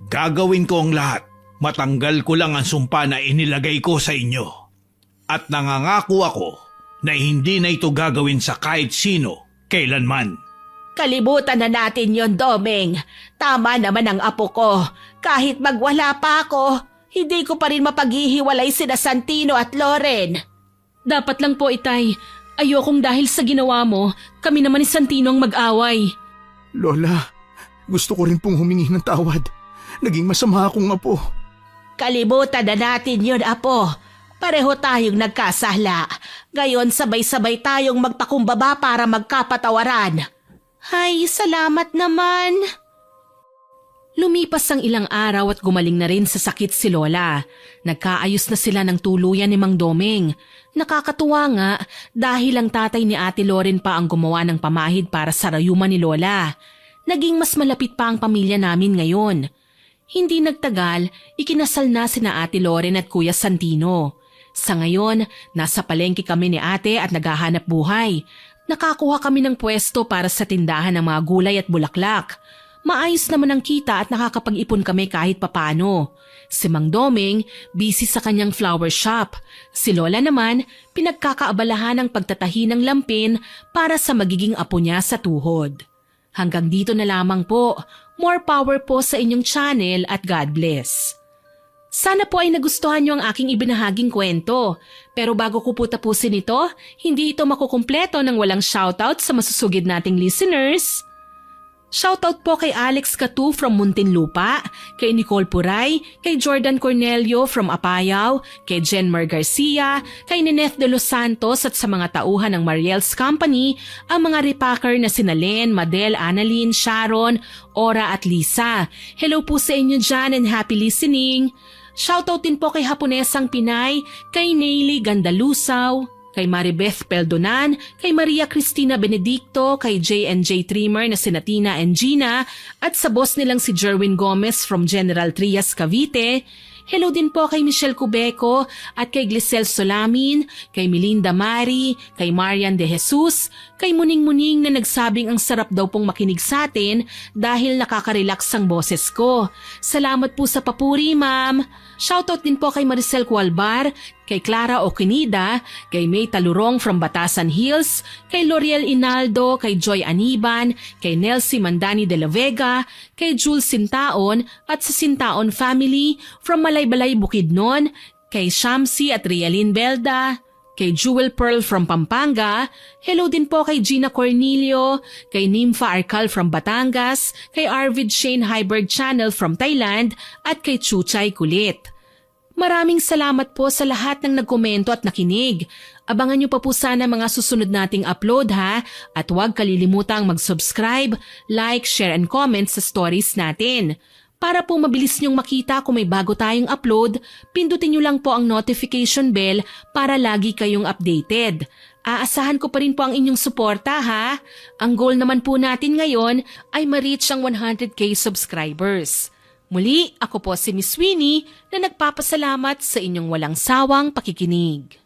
Gagawin ko ang lahat. Matanggal ko lang ang sumpa na inilagay ko sa inyo. At nangangako ako na hindi na ito gagawin sa kahit sino, kailanman. Kalibutan na natin yon, Domeng. Tama naman ang apo ko. Kahit magwala pa ako, hindi ko pa rin mapaghihiwalay sina Santino at Loren. Dapat lang po, Itay. Ayokong dahil sa ginawa mo, kami naman ni Santino ang mag-away. Lola, gusto ko rin pong humingi ng tawad. Naging masama akong apo. Kalibutan na natin yun, apo. Pareho tayong nagkasala. Ngayon sabay-sabay tayong magpakumbaba para magkapatawaran. Ay, salamat naman. Lumipas ang ilang araw at gumaling na rin sa sakit si Lola. Nagkaayos na sila ng tuluyan ni Mang Domeng. Nakakatuwa nga dahil ang tatay ni Ate Loren pa ang gumawa ng pamahid para sa rayuman ni Lola. Naging mas malapit pa ang pamilya namin ngayon. Hindi nagtagal, ikinasal na sina Ate Loren at Kuya Santino. Sa ngayon, nasa palengke kami ni ate at naghahanap buhay. Nakakuha kami ng pwesto para sa tindahan ng mga gulay at bulaklak. Maayos naman ang kita at nakakapag-ipon kami kahit papano. Si Mang Domeng, busy sa kanyang flower shop. Si Lola naman, pinagkakaabalahan ng pagtatahi ng lampin para sa magiging apo niya sa tuhod. Hanggang dito na lamang po. More power po sa inyong channel at God bless. Sana po ay nagustuhan niyo ang aking ibinahaging kwento. Pero bago ko po tapusin ito, hindi ito makukumpleto ng walang shoutout sa masusugid nating listeners. Shoutout po kay Alex Catu from Muntinlupa, kay Nicole Puray, kay Jordan Cornelio from Apayao, kay Jenmar Garcia, kay Nineth de los Santos at sa mga tauhan ng Mariel's Company, ang mga repacker na sina Len, Madel, Annalyn, Sharon, Ora at Lisa. Hello po sa inyo dyan and happy listening. Shoutout din po kay Haponesang Pinay, kay Neily Gandalusaw, kay Maribeth Peldonan, kay Maria Cristina Benedicto, kay J&J Trimmer na sina Tina and Gina, at sa boss nilang si Jerwin Gomez from General Trias, Cavite. Hello din po kay Michelle Cubeco at kay Glisel Solamin, kay Melinda Mari, kay Marian De Jesus, kay Muning-Muning na nagsabing ang sarap daw pong makinig sa atin dahil nakaka-relax ang boses ko. Salamat po sa papuri, ma'am. Shoutout din po kay Maricel Cualbar, kay Clara Oquinida, kay May Talurong from Batasan Hills, kay L'Oreal Inaldo, kay Joy Aniban, kay Nelsie Mandani de la Vega, kay Jules Sintaon at sa Sintaon family from Malaybalay Bukidnon, kay Shamsi at Rialin Belda, kay Jewel Pearl from Pampanga, hello din po kay Gina Cornelio, kay Nympha Arcal from Batangas, kay Arvid Shane Hyberg Channel from Thailand, at kay Chuchay Kulit. Maraming salamat po sa lahat ng nagkomento at nakinig. Abangan niyo pa po sana mga susunod nating upload ha, at huwag kalilimutang mag-subscribe, like, share and comment sa stories natin. Para po mabilis niyong makita kung may bago tayong upload, pindutin niyo lang po ang notification bell para lagi kayong updated. Aasahan ko pa rin po ang inyong suporta ha. Ang goal naman po natin ngayon ay ma-reach ang 100k subscribers. Muli, ako po si Miss Winnie na nagpapasalamat sa inyong walang sawang pakikinig.